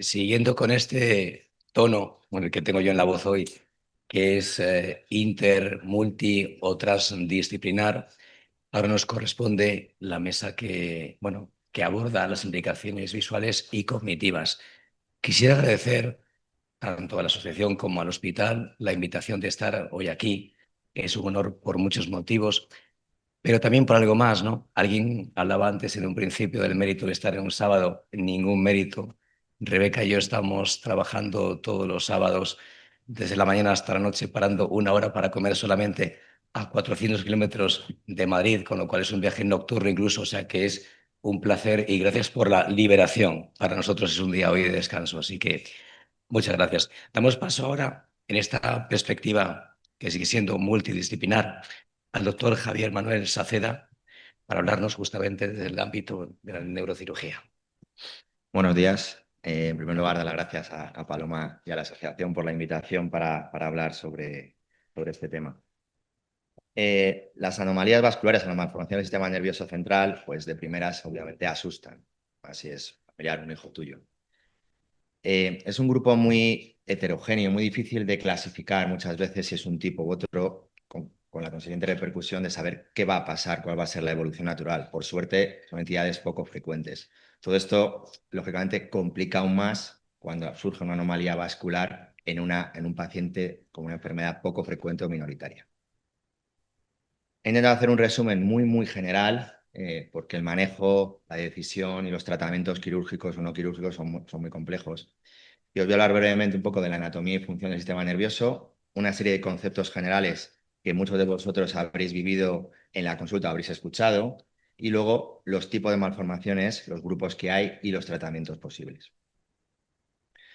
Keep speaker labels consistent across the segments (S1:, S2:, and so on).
S1: siguiendo con este tono con el que tengo yo en la voz hoy, que es inter, multi o transdisciplinar, ahora nos corresponde la mesa que aborda las implicaciones visuales y cognitivas. Quisiera agradecer tanto a la asociación como al hospital la invitación de estar hoy aquí, que es un honor por muchos motivos. Pero también por algo más, ¿no? Alguien hablaba antes en un principio del mérito de estar en un sábado, ningún mérito. Rebeca y yo estamos trabajando todos los sábados desde la mañana hasta la noche, parando una hora para comer solamente a 400 kilómetros de Madrid, con lo cual es un viaje nocturno incluso, o sea que es un placer y gracias por la liberación. Para nosotros es un día hoy de descanso, así que muchas gracias. Damos paso ahora en esta perspectiva que sigue siendo multidisciplinar al doctor Javier Manuel Saceda para hablarnos justamente del ámbito de la neurocirugía.
S2: Buenos días. En primer lugar, dar las gracias a Paloma y a la asociación por la invitación para hablar sobre este tema. Las anomalías vasculares en la malformación del sistema nervioso central, pues de primeras obviamente asustan. Así es, familiar, un hijo tuyo. Es un grupo muy heterogéneo, muy difícil de clasificar muchas veces si es un tipo u otro, con la consiguiente repercusión de saber qué va a pasar, cuál va a ser la evolución natural. Por suerte, son entidades poco frecuentes. Todo esto, lógicamente, complica aún más cuando surge una anomalía vascular en un paciente con una enfermedad poco frecuente o minoritaria. He intentado hacer un resumen muy general, porque el manejo, la decisión y los tratamientos quirúrgicos o no quirúrgicos son muy complejos. Y os voy a hablar brevemente un poco de la anatomía y función del sistema nervioso, una serie de conceptos generales que muchos de vosotros habréis vivido en la consulta, habréis escuchado, y luego los tipos de malformaciones, los grupos que hay y los tratamientos posibles.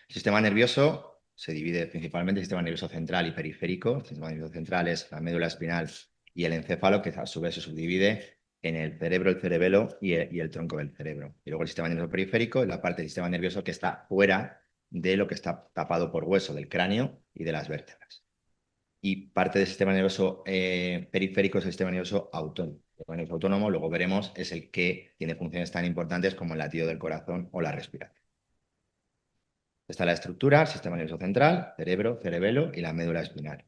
S2: El sistema nervioso se divide principalmente en sistema nervioso central y periférico. El sistema nervioso central es la médula espinal y el encéfalo, que a su vez se subdivide en el cerebro, el cerebelo y el tronco del cerebro. Y luego el sistema nervioso periférico es la parte del sistema nervioso que está fuera de lo que está tapado por hueso, del cráneo y de las vértebras. Y parte del sistema nervioso periférico es el sistema nervioso autónomo. El sistema nervioso autónomo, luego veremos, es el que tiene funciones tan importantes como el latido del corazón o la respiración. Está la estructura, el sistema nervioso central, cerebro, cerebelo y la médula espinal.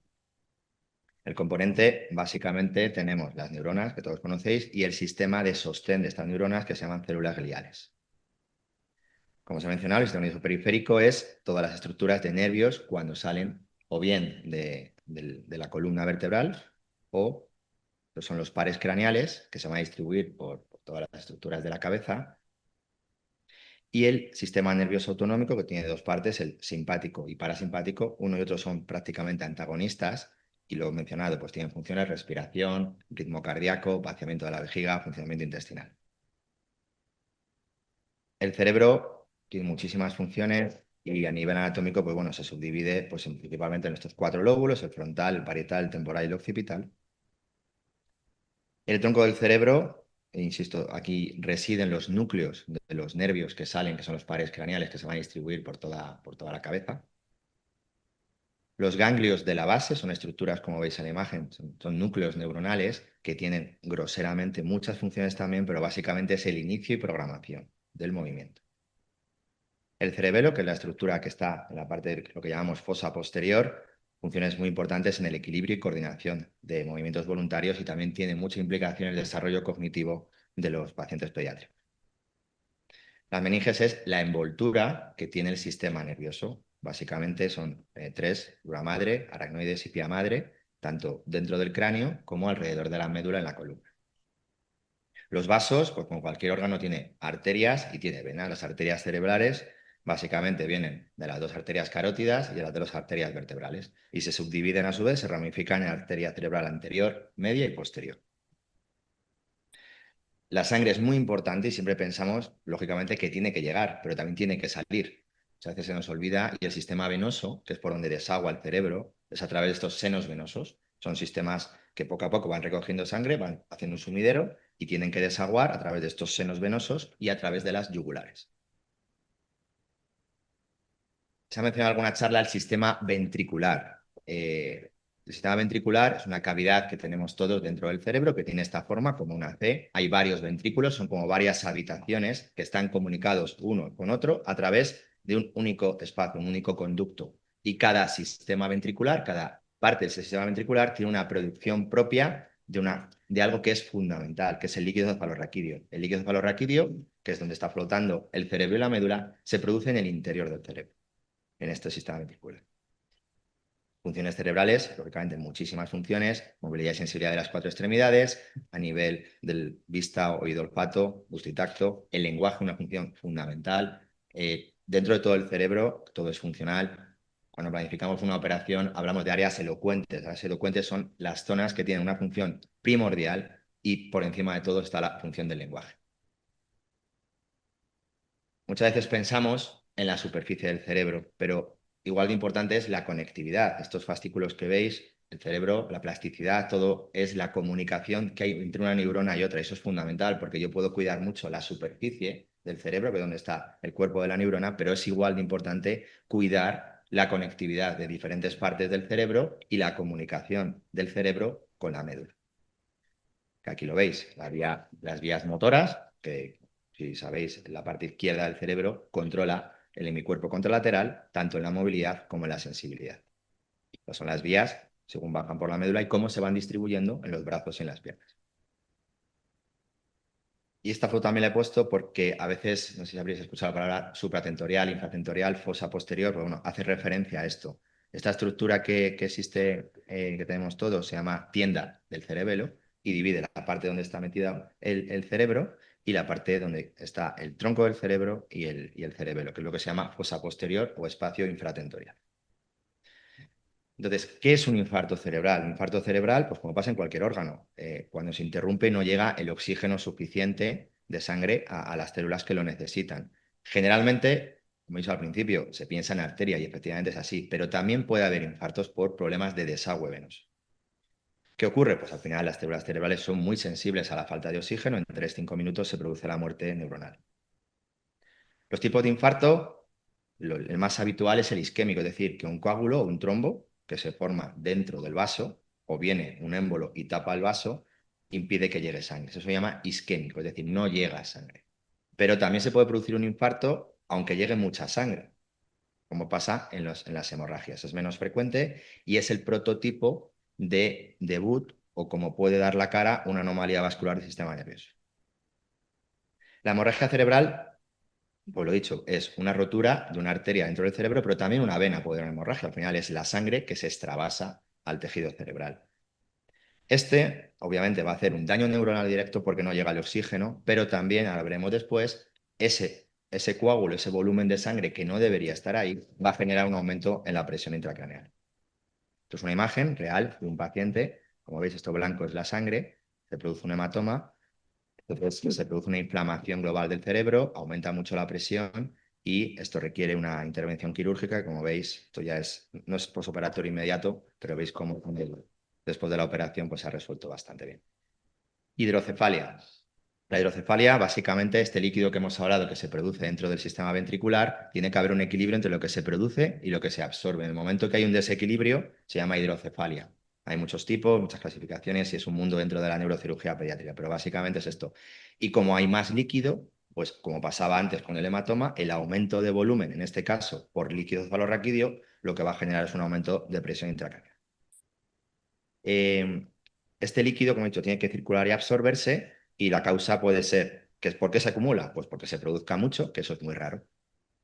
S2: El componente, básicamente, tenemos las neuronas, que todos conocéis, y el sistema de sostén de estas neuronas, que se llaman células gliales. Como os he mencionado, el sistema nervioso periférico es todas las estructuras de nervios cuando salen o bien de la columna vertebral o son los pares craneales, que se van a distribuir por todas las estructuras de la cabeza, y el sistema nervioso autonómico, que tiene dos partes, el simpático y parasimpático. Uno y otro son prácticamente antagonistas, y lo mencionado, pues tienen funciones: respiración, ritmo cardíaco, vaciamiento de la vejiga, funcionamiento intestinal. El cerebro tiene muchísimas funciones y a nivel anatómico, pues bueno, se subdivide pues, principalmente en estos cuatro lóbulos: el frontal, el parietal, el temporal y el occipital. El tronco del cerebro, e insisto, aquí residen los núcleos de los nervios que salen, que son los pares craneales que se van a distribuir por toda la cabeza. Los ganglios de la base son estructuras, como veis en la imagen, son núcleos neuronales que tienen groseramente muchas funciones también, pero básicamente es el inicio y programación del movimiento. El cerebelo, que es la estructura que está en la parte de lo que llamamos fosa posterior, funciones muy importantes en el equilibrio y coordinación de movimientos voluntarios, y también tiene mucha implicación en el desarrollo cognitivo de los pacientes pediátricos. Las meninges es la envoltura que tiene el sistema nervioso. Básicamente son tres: dura madre, aracnoides y pia madre, tanto dentro del cráneo como alrededor de la médula en la columna. Los vasos, pues como cualquier órgano, tiene arterias y tiene venas. Las arterias cerebrales básicamente vienen de las dos arterias carótidas y de las dos arterias vertebrales, y se subdividen a su vez, se ramifican en arteria cerebral anterior, media y posterior. La sangre es muy importante y siempre pensamos, lógicamente, que tiene que llegar, pero también tiene que salir. Muchas veces se nos olvida, y el sistema venoso, que es por donde desagua el cerebro, es a través de estos senos venosos. Son sistemas que poco a poco van recogiendo sangre, van haciendo un sumidero y tienen que desaguar a través de estos senos venosos y a través de las yugulares. Se ha mencionado en alguna charla el sistema ventricular. El sistema ventricular es una cavidad que tenemos todos dentro del cerebro, que tiene esta forma, como una C. Hay varios ventrículos, son como varias habitaciones que están comunicados uno con otro a través de un único espacio, un único conducto. Y cada sistema ventricular, cada parte del sistema ventricular tiene una producción propia de algo que es fundamental, que es el líquido cefalorraquídeo. El líquido cefalorraquídeo, que es donde está flotando el cerebro y la médula, se produce en el interior del cerebro, en este sistema ventricular. Funciones cerebrales, lógicamente muchísimas funciones, movilidad y sensibilidad de las cuatro extremidades, a nivel del vista, oído, olfato, gusto y tacto, el lenguaje, una función fundamental. Dentro de todo el cerebro, todo es funcional. Cuando planificamos una operación, hablamos de áreas elocuentes. Las elocuentes son las zonas que tienen una función primordial y por encima de todo está la función del lenguaje. Muchas veces pensamos en la superficie del cerebro, pero igual de importante es la conectividad. Estos fascículos que veis, el cerebro, la plasticidad, todo es la comunicación que hay entre una neurona y otra. Eso es fundamental porque yo puedo cuidar mucho la superficie del cerebro, que es donde está el cuerpo de la neurona, pero es igual de importante cuidar la conectividad de diferentes partes del cerebro y la comunicación del cerebro con la médula. Que aquí lo veis, las vías motoras, que si sabéis, la parte izquierda del cerebro controla el hemicuerpo contralateral, tanto en la movilidad como en la sensibilidad. Estas son las vías, según bajan por la médula, y cómo se van distribuyendo en los brazos y en las piernas. Y esta foto también la he puesto porque a veces, no sé si habréis escuchado la palabra supratentorial, infratentorial, fosa posterior, pero bueno, hace referencia a esto. Esta estructura que existe, que tenemos todos, se llama tienda del cerebelo y divide la parte donde está metida el cerebro y la parte donde está el tronco del cerebro y el cerebelo, que es lo que se llama fosa posterior o espacio infratentorial. Entonces, ¿qué es un infarto cerebral? Un infarto cerebral, pues como pasa en cualquier órgano, cuando se interrumpe no llega el oxígeno suficiente de sangre a las células que lo necesitan. Generalmente, como he dicho al principio, se piensa en arteria y efectivamente es así, pero también puede haber infartos por problemas de desagüe venoso. ¿Qué ocurre? Pues al final las células cerebrales son muy sensibles a la falta de oxígeno, en 3-5 minutos se produce la muerte neuronal. Los tipos de infarto, el más habitual es el isquémico, es decir, que un coágulo o un trombo que se forma dentro del vaso o viene un émbolo y tapa el vaso, impide que llegue sangre. Eso se llama isquémico, es decir, no llega sangre. Pero también se puede producir un infarto aunque llegue mucha sangre, como pasa en las hemorragias. Es menos frecuente y es el prototipo de debut o como puede dar la cara una anomalía vascular del sistema nervioso. La hemorragia cerebral, pues lo dicho, es una rotura de una arteria dentro del cerebro, pero también una vena puede dar una hemorragia. Al final es la sangre que se extravasa al tejido cerebral. Este, obviamente, va a hacer un daño neuronal directo porque no llega el oxígeno, pero también, ahora veremos después, ese coágulo, ese volumen de sangre que no debería estar ahí, va a generar un aumento en la presión intracraneal. Esto es una imagen real de un paciente. Como veis, esto blanco es la sangre, se produce un hematoma. Entonces se produce una inflamación global del cerebro, aumenta mucho la presión y esto requiere una intervención quirúrgica. Como veis, esto ya no es posoperatorio inmediato, pero veis cómo después de la operación pues, se ha resuelto bastante bien. Hidrocefalia. La hidrocefalia, básicamente, este líquido que hemos hablado que se produce dentro del sistema ventricular, tiene que haber un equilibrio entre lo que se produce y lo que se absorbe. En el momento que hay un desequilibrio, se llama hidrocefalia. Hay muchos tipos, muchas clasificaciones y es un mundo dentro de la neurocirugía pediátrica, pero básicamente es esto. Y como hay más líquido, pues como pasaba antes con el hematoma, el aumento de volumen, en este caso por líquido cefalorraquídeo, lo que va a generar es un aumento de presión intracraneal. Este líquido, como he dicho, tiene que circular y absorberse y la causa puede ser, ¿por qué se acumula? Pues porque se produzca mucho, que eso es muy raro.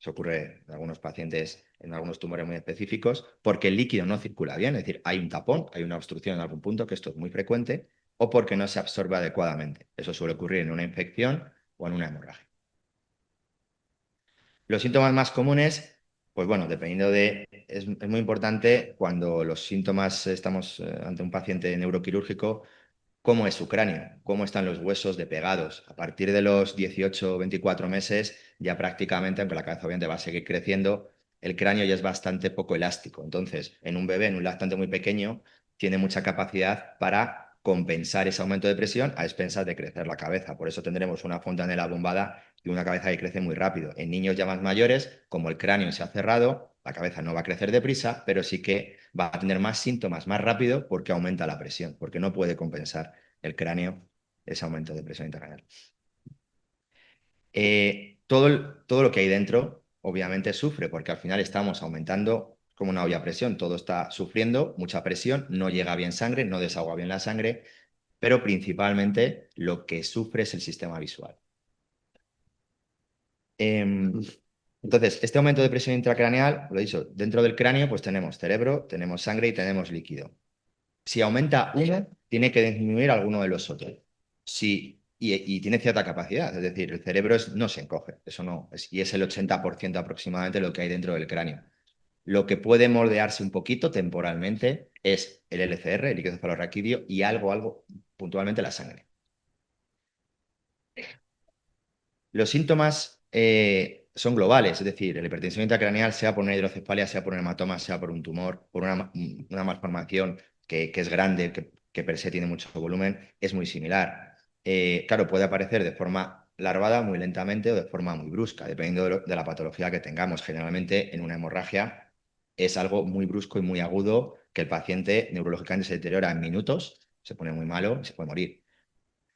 S2: Eso ocurre en algunos pacientes, en algunos tumores muy específicos, porque el líquido no circula bien, es decir, hay un tapón, hay una obstrucción en algún punto, que esto es muy frecuente, o porque no se absorbe adecuadamente. Eso suele ocurrir en una infección o en una hemorragia. Los síntomas más comunes, pues bueno, dependiendo de... Es muy importante cuando los síntomas estamos ante un paciente neuroquirúrgico, cómo es su cráneo, cómo están los huesos de pegados. A partir de los 18 o 24 meses, ya prácticamente, aunque la cabeza obviamente va a seguir creciendo, el cráneo ya es bastante poco elástico. Entonces, en un bebé, en un lactante muy pequeño, tiene mucha capacidad para compensar ese aumento de presión a expensas de crecer la cabeza. Por eso tendremos una fontanela bombada y una cabeza que crece muy rápido. En niños ya más mayores, como el cráneo se ha cerrado, la cabeza no va a crecer deprisa, pero sí que va a tener más síntomas más rápido porque aumenta la presión, porque no puede compensar el cráneo ese aumento de presión intracraneal. Todo lo que hay dentro, obviamente sufre porque al final estamos aumentando como una olla a presión, todo está sufriendo mucha presión, no llega bien sangre, no desahoga bien la sangre, pero principalmente lo que sufre es el sistema visual. Entonces, este aumento de presión intracraneal, lo he dicho, dentro del cráneo pues tenemos cerebro, tenemos sangre y tenemos líquido. Si aumenta uno, tiene que disminuir alguno de los otros. Y tiene cierta capacidad, es decir, el cerebro no se encoge, eso no, y es el 80% aproximadamente lo que hay dentro del cráneo. Lo que puede moldearse un poquito temporalmente es el LCR, el líquido cefalorraquídeo, y algo puntualmente la sangre. Los síntomas son globales, es decir, la hipertensión intracraneal, sea por una hidrocefalia, sea por un hematoma, sea por un tumor, por una malformación que es grande, que per se tiene mucho volumen, es muy similar. Claro, puede aparecer de forma larvada, muy lentamente, o de forma muy brusca, dependiendo de la patología que tengamos. Generalmente, en una hemorragia es algo muy brusco y muy agudo que el paciente neurológicamente se deteriora en minutos, se pone muy malo y se puede morir.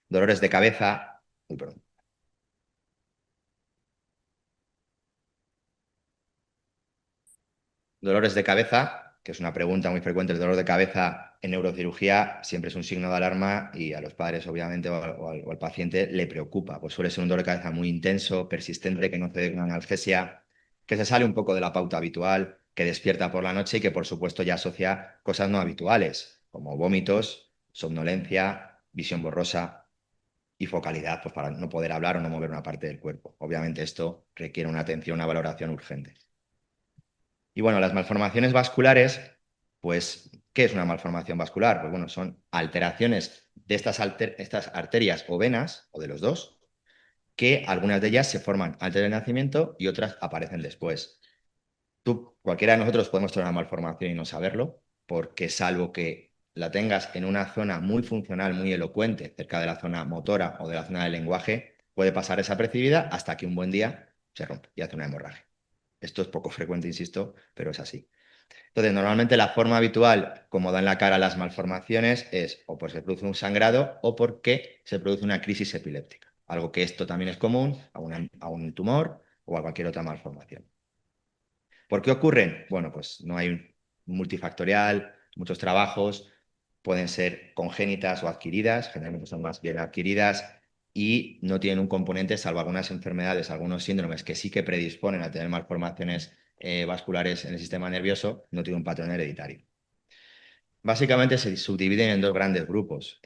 S2: Dolores de cabeza, uy, perdón. Dolores de cabeza, que es una pregunta muy frecuente, el dolor de cabeza en neurocirugía siempre es un signo de alarma y a los padres, obviamente, o al paciente le preocupa. Pues suele ser un dolor de cabeza muy intenso, persistente, que no cede con analgesia, que se sale un poco de la pauta habitual, que despierta por la noche y que, por supuesto, ya asocia cosas no habituales, como vómitos, somnolencia, visión borrosa y focalidad, pues para no poder hablar o no mover una parte del cuerpo. Obviamente, esto requiere una atención, una valoración urgente. Y bueno, las malformaciones vasculares, pues, ¿qué es una malformación vascular? Pues bueno, son alteraciones de estas arterias o venas, o de los dos, que algunas de ellas se forman antes del nacimiento y otras aparecen después. Cualquiera de nosotros podemos tener una malformación y no saberlo, porque salvo que la tengas en una zona muy funcional, muy elocuente, cerca de la zona motora o de la zona del lenguaje, puede pasar desapercibida hasta que un buen día se rompe y hace una hemorragia. Esto es poco frecuente, insisto, pero es así. Entonces, normalmente la forma habitual, como dan la cara las malformaciones, es o porque se produce un sangrado o porque se produce una crisis epiléptica. Algo que esto también es común a un tumor o a cualquier otra malformación. ¿Por qué ocurren? Bueno, pues no hay un multifactorial, muchos trabajos, pueden ser congénitas o adquiridas, generalmente son más bien adquiridas, y no tienen un componente, salvo algunas enfermedades, algunos síndromes que sí que predisponen a tener malformaciones vasculares en el sistema nervioso, no tiene un patrón hereditario. Básicamente se subdividen en dos grandes grupos.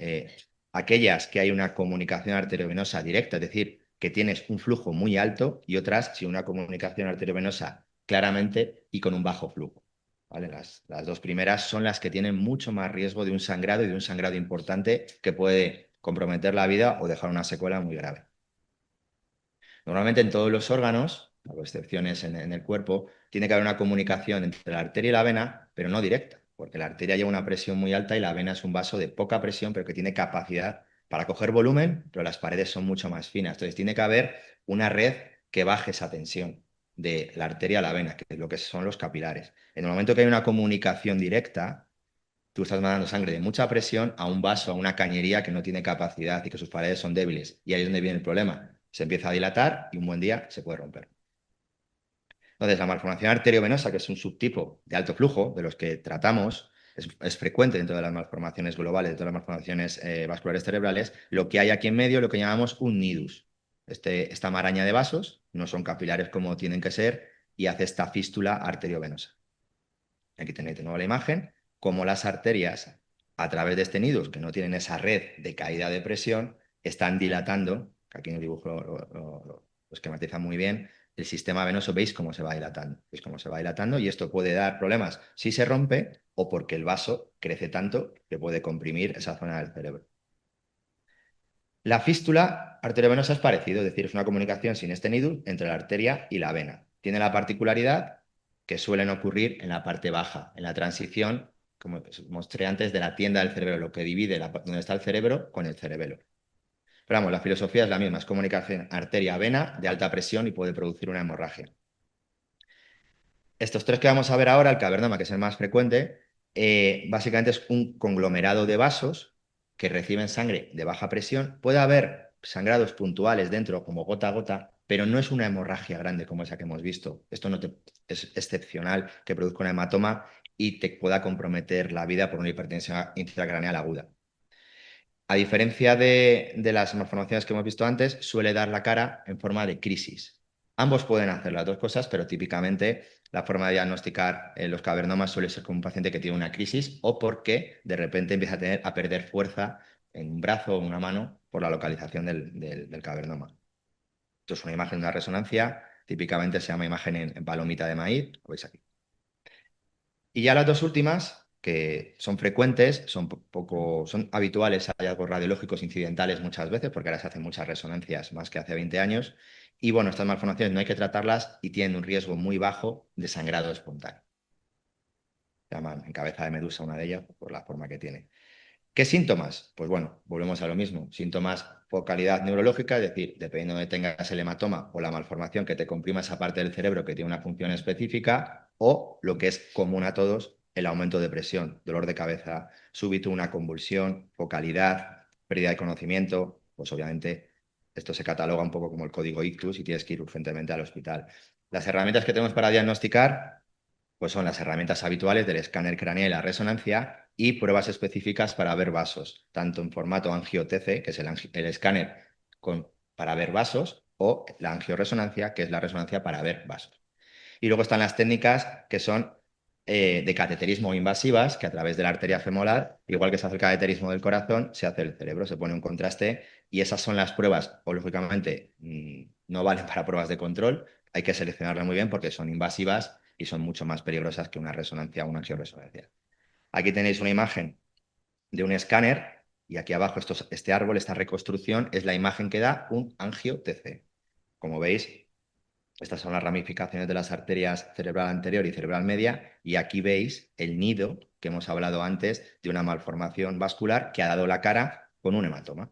S2: Aquellas que hay una comunicación arteriovenosa directa, es decir, que tienes un flujo muy alto, y otras sin una comunicación arteriovenosa claramente y con un bajo flujo. ¿Vale? Las dos primeras son las que tienen mucho más riesgo de un sangrado y de un sangrado importante que puede comprometer la vida o dejar una secuela muy grave. Normalmente en todos los órganos, salvo excepciones en el cuerpo, tiene que haber una comunicación entre la arteria y la vena, pero no directa, porque la arteria lleva una presión muy alta y la vena es un vaso de poca presión, pero que tiene capacidad para coger volumen, pero las paredes son mucho más finas. Entonces tiene que haber una red que baje esa tensión de la arteria a la vena, que es lo que son los capilares. En el momento que hay una comunicación directa, tú estás mandando sangre de mucha presión a un vaso, a una cañería que no tiene capacidad y que sus paredes son débiles. Y ahí es donde viene el problema. Se empieza a dilatar y un buen día se puede romper. Entonces, la malformación arteriovenosa, que es un subtipo de alto flujo de los que tratamos, es frecuente dentro de las malformaciones globales, de todas las malformaciones vasculares cerebrales. Lo que hay aquí en medio, lo que llamamos un nidus. Esta maraña de vasos no son capilares como tienen que ser y hace esta fístula arteriovenosa. Aquí tenéis de nuevo la imagen, como las arterias a través de este nidus, que no tienen esa red de caída de presión, están dilatando, que aquí en el dibujo lo esquematiza muy bien, el sistema venoso, veis cómo se va dilatando, veis cómo se va dilatando y esto puede dar problemas si se rompe o porque el vaso crece tanto que puede comprimir esa zona del cerebro. La fístula arteriovenosa es parecido, es decir, es una comunicación sin este nidus entre la arteria y la vena. Tiene la particularidad que suelen ocurrir en la parte baja, en la transición, como os mostré antes, de la tienda del cerebro, lo que divide donde está el cerebro con el cerebelo. Pero vamos, la filosofía es la misma, es comunicación arteria-vena de alta presión y puede producir una hemorragia. Estos tres que vamos a ver ahora, el cavernoma, que es el más frecuente, básicamente es un conglomerado de vasos que reciben sangre de baja presión. Puede haber sangrados puntuales dentro, como gota a gota, pero no es una hemorragia grande como esa que hemos visto. Esto no es excepcional que produzca un hematoma y te pueda comprometer la vida por una hipertensión intracraneal aguda. A diferencia de las malformaciones que hemos visto antes, suele dar la cara en forma de crisis. Ambos pueden hacer las dos cosas, pero típicamente la forma de diagnosticar los cavernomas suele ser con un paciente que tiene una crisis o porque de repente empieza a perder fuerza en un brazo o una mano por la localización del cavernoma. Esto es una imagen de una resonancia, típicamente se llama imagen en palomita de maíz, lo veis aquí. Y ya las dos últimas, que son frecuentes, son habituales hallazgos radiológicos incidentales muchas veces, porque ahora se hacen muchas resonancias más que hace 20 años. Y bueno, estas malformaciones no hay que tratarlas y tienen un riesgo muy bajo de sangrado espontáneo. Se llaman en cabeza de medusa una de ellas por la forma que tiene. ¿Qué síntomas? Pues bueno, volvemos a lo mismo. Síntomas focalidad neurológica, es decir, dependiendo de tengas el hematoma o la malformación que te comprima esa parte del cerebro que tiene una función específica, o lo que es común a todos, el aumento de presión, dolor de cabeza súbito, una convulsión, focalidad, pérdida de conocimiento, pues obviamente esto se cataloga un poco como el código ictus y tienes que ir urgentemente al hospital. Las herramientas que tenemos para diagnosticar pues son las herramientas habituales del escáner craneal y la resonancia y pruebas específicas para ver vasos, tanto en formato angio-TC, que es el escáner para ver vasos, o la angioresonancia, que es la resonancia para ver vasos. Y luego están las técnicas que son de cateterismo invasivas, que a través de la arteria femoral, igual que se hace el cateterismo del corazón, se hace el cerebro, se pone un contraste y esas son las pruebas, o lógicamente no valen para pruebas de control, hay que seleccionarlas muy bien porque son invasivas y son mucho más peligrosas que una resonancia o una angioresonancia. Aquí tenéis una imagen de un escáner y aquí abajo este árbol, esta reconstrucción, es la imagen que da un angio-TC. Como veis, estas son las ramificaciones de las arterias cerebral anterior y cerebral media y aquí veis el nido que hemos hablado antes de una malformación vascular que ha dado la cara con un hematoma.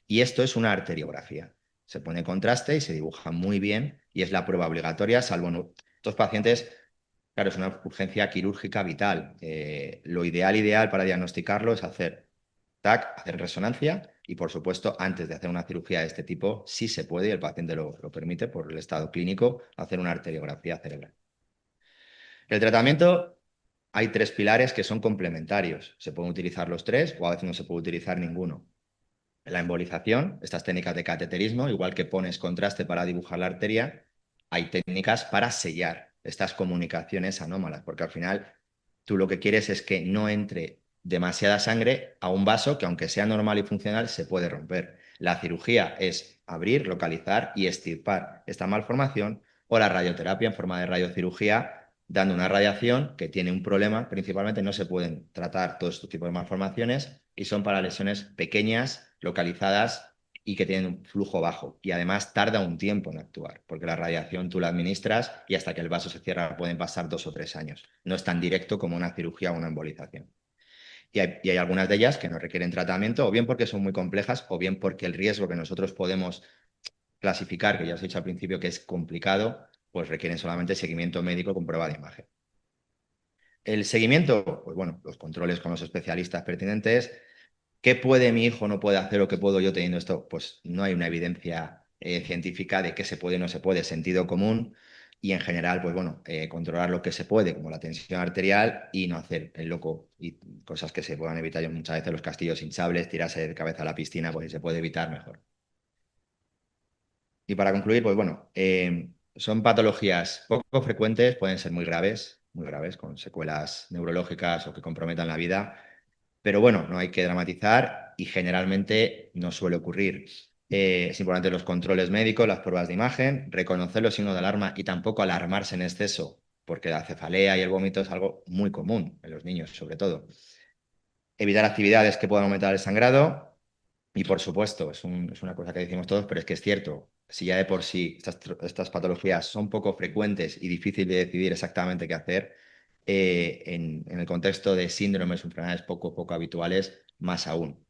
S2: Y esto es una arteriografía. Se pone contraste y se dibuja muy bien y es la prueba obligatoria, salvo en estos pacientes, claro, es una urgencia quirúrgica vital. Lo ideal para diagnosticarlo es hacer TAC, hacer resonancia y, por supuesto, antes de hacer una cirugía de este tipo, si se puede y el paciente lo permite por el estado clínico, hacer una arteriografía cerebral. El tratamiento, hay tres pilares que son complementarios. Se pueden utilizar los tres o a veces no se puede utilizar ninguno. La embolización, estas técnicas de cateterismo, igual que pones contraste para dibujar la arteria, hay técnicas para sellar estas comunicaciones anómalas, porque al final tú lo que quieres es que no entre demasiada sangre a un vaso que aunque sea normal y funcional se puede romper. La cirugía es abrir, localizar y extirpar esta malformación o la radioterapia en forma de radiocirugía dando una radiación que tiene un problema, principalmente no se pueden tratar todo este tipo de malformaciones y son para lesiones pequeñas, localizadas y que tienen un flujo bajo. Y además tarda un tiempo en actuar, porque la radiación tú la administras y hasta que el vaso se cierra pueden pasar 2 o 3 años. No es tan directo como una cirugía o una embolización. Y hay algunas de ellas que no requieren tratamiento, o bien porque son muy complejas, o bien porque el riesgo que nosotros podemos clasificar, que ya os he dicho al principio que es complicado, pues requieren solamente seguimiento médico con prueba de imagen. El seguimiento, pues bueno, los controles con los especialistas pertinentes. ¿Qué puede mi hijo no puede hacer o qué puedo yo teniendo esto? Pues no hay una evidencia científica de qué se puede y no se puede, sentido común y en general, pues bueno, controlar lo que se puede, como la tensión arterial y no hacer el loco y cosas que se puedan evitar. Yo muchas veces los castillos hinchables, tirarse de cabeza a la piscina, pues si se puede evitar mejor. Y para concluir, pues bueno, son patologías poco frecuentes, pueden ser muy graves, con secuelas neurológicas o que comprometan la vida, pero bueno, no hay que dramatizar y generalmente no suele ocurrir. Es importante los controles médicos, las pruebas de imagen, reconocer los signos de alarma y tampoco alarmarse en exceso, porque la cefalea y el vómito es algo muy común en los niños, sobre todo. Evitar actividades que puedan aumentar el sangrado y por supuesto, es una cosa que decimos todos, pero es que es cierto, si ya de por sí estas patologías son poco frecuentes y difícil de decidir exactamente qué hacer, en el contexto de síndromes o enfermedades poco habituales, más aún.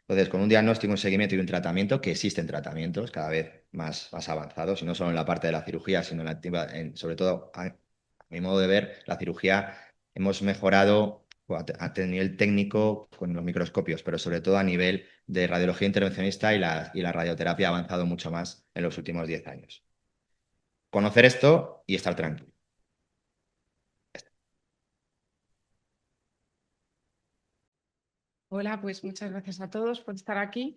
S2: Entonces, con un diagnóstico, un seguimiento y un tratamiento, que existen tratamientos cada vez más avanzados, y no solo en la parte de la cirugía, sino sobre todo, a mi modo de ver, la cirugía hemos mejorado a nivel técnico con los microscopios, pero sobre todo a nivel de radiología intervencionista y la radioterapia ha avanzado mucho más en los últimos 10 años. Conocer esto y estar tranquilo.
S3: Hola, pues muchas gracias a todos por estar aquí.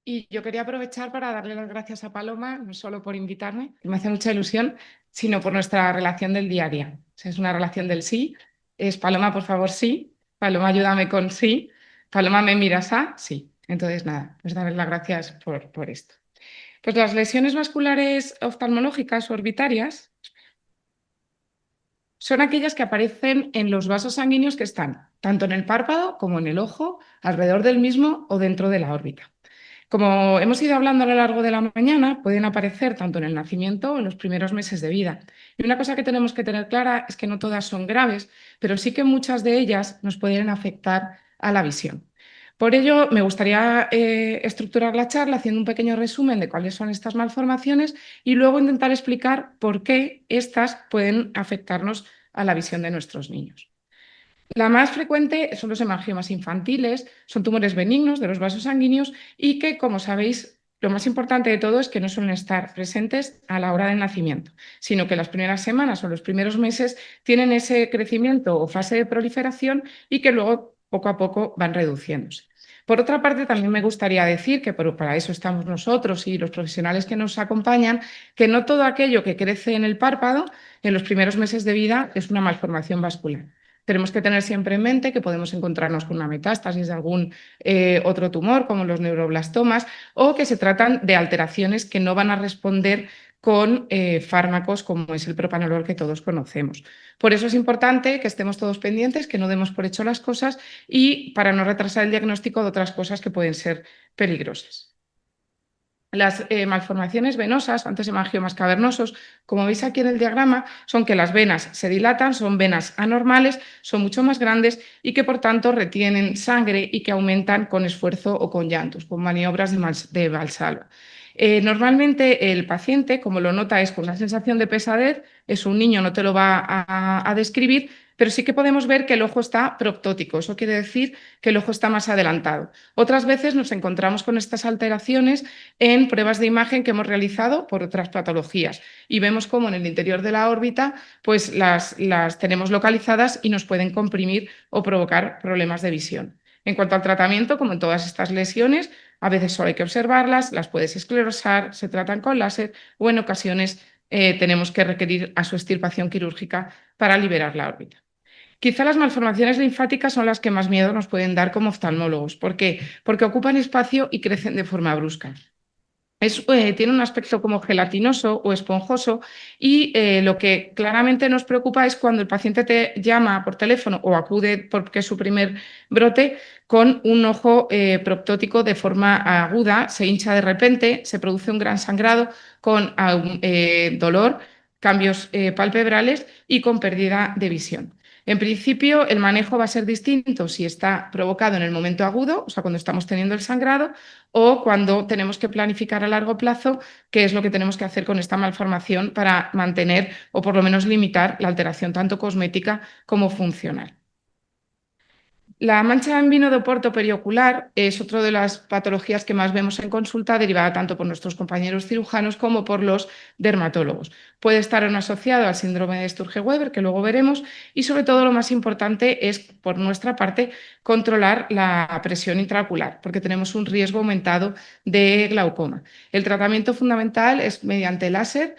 S3: Y yo quería aprovechar para darle las gracias a Paloma, no solo por invitarme, que me hace mucha ilusión, sino por nuestra relación del día a día. O sea, es una relación del sí. Es Paloma, por favor, sí. Paloma, ayúdame con sí. Paloma, ¿me miras a? Sí. Entonces, nada, pues darles las gracias por esto. Pues las lesiones vasculares oftalmológicas o orbitarias son aquellas que aparecen en los vasos sanguíneos que están tanto en el párpado como en el ojo, alrededor del mismo o dentro de la órbita. Como hemos ido hablando a lo largo de la mañana, pueden aparecer tanto en el nacimiento o en los primeros meses de vida. Y una cosa que tenemos que tener clara es que no todas son graves, pero sí que muchas de ellas nos pueden afectar a la visión. Por ello, me gustaría estructurar la charla haciendo un pequeño resumen de cuáles son estas malformaciones y luego intentar explicar por qué estas pueden afectarnos a la visión de nuestros niños. La más frecuente son los hemangiomas infantiles, son tumores benignos de los vasos sanguíneos y que, como sabéis, lo más importante de todo es que no suelen estar presentes a la hora del nacimiento, sino que las primeras semanas o los primeros meses tienen ese crecimiento o fase de proliferación y que luego poco a poco van reduciéndose. Por otra parte, también me gustaría decir que para eso estamos nosotros y los profesionales que nos acompañan, que no todo aquello que crece en el párpado en los primeros meses de vida es una malformación vascular. Tenemos que tener siempre en mente que podemos encontrarnos con una metástasis de algún otro tumor, como los neuroblastomas, o que se tratan de alteraciones que no van a responder con fármacos como es el propanolol que todos conocemos. Por eso es importante que estemos todos pendientes, que no demos por hecho las cosas y para no retrasar el diagnóstico de otras cosas que pueden ser peligrosas. Las malformaciones venosas, antes hemangiomas cavernosos, como veis aquí en el diagrama, son que las venas se dilatan, son venas anormales, son mucho más grandes y que por tanto retienen sangre y que aumentan con esfuerzo o con llantos, con maniobras de Valsalva. Normalmente el paciente, como lo nota, es con una sensación de pesadez, es un niño, no te lo va a describir, pero sí que podemos ver que el ojo está proptótico, eso quiere decir que el ojo está más adelantado. Otras veces nos encontramos con estas alteraciones en pruebas de imagen que hemos realizado por otras patologías y vemos cómo en el interior de la órbita pues las tenemos localizadas y nos pueden comprimir o provocar problemas de visión. En cuanto al tratamiento, como en todas estas lesiones, a veces solo hay que observarlas, las puedes esclerosar, se tratan con láser o en ocasiones tenemos que requerir a su extirpación quirúrgica para liberar la órbita. Quizá las malformaciones linfáticas son las que más miedo nos pueden dar como oftalmólogos. ¿Por qué? Porque ocupan espacio y crecen de forma brusca. Tiene un aspecto como gelatinoso o esponjoso y lo que claramente nos preocupa es cuando el paciente te llama por teléfono o acude porque es su primer brote con un ojo proptótico de forma aguda, se hincha de repente, se produce un gran sangrado con dolor, cambios palpebrales y con pérdida de visión. En principio, el manejo va a ser distinto si está provocado en el momento agudo, o sea, cuando estamos teniendo el sangrado, o cuando tenemos que planificar a largo plazo qué es lo que tenemos que hacer con esta malformación para mantener o por lo menos limitar la alteración tanto cosmética como funcional. La mancha en vino de Oporto periocular es otra de las patologías que más vemos en consulta, derivada tanto por nuestros compañeros cirujanos como por los dermatólogos. Puede estar asociado al síndrome de Sturge-Weber, que luego veremos, y sobre todo lo más importante es, por nuestra parte, controlar la presión intraocular, porque tenemos un riesgo aumentado de glaucoma. El tratamiento fundamental es mediante láser,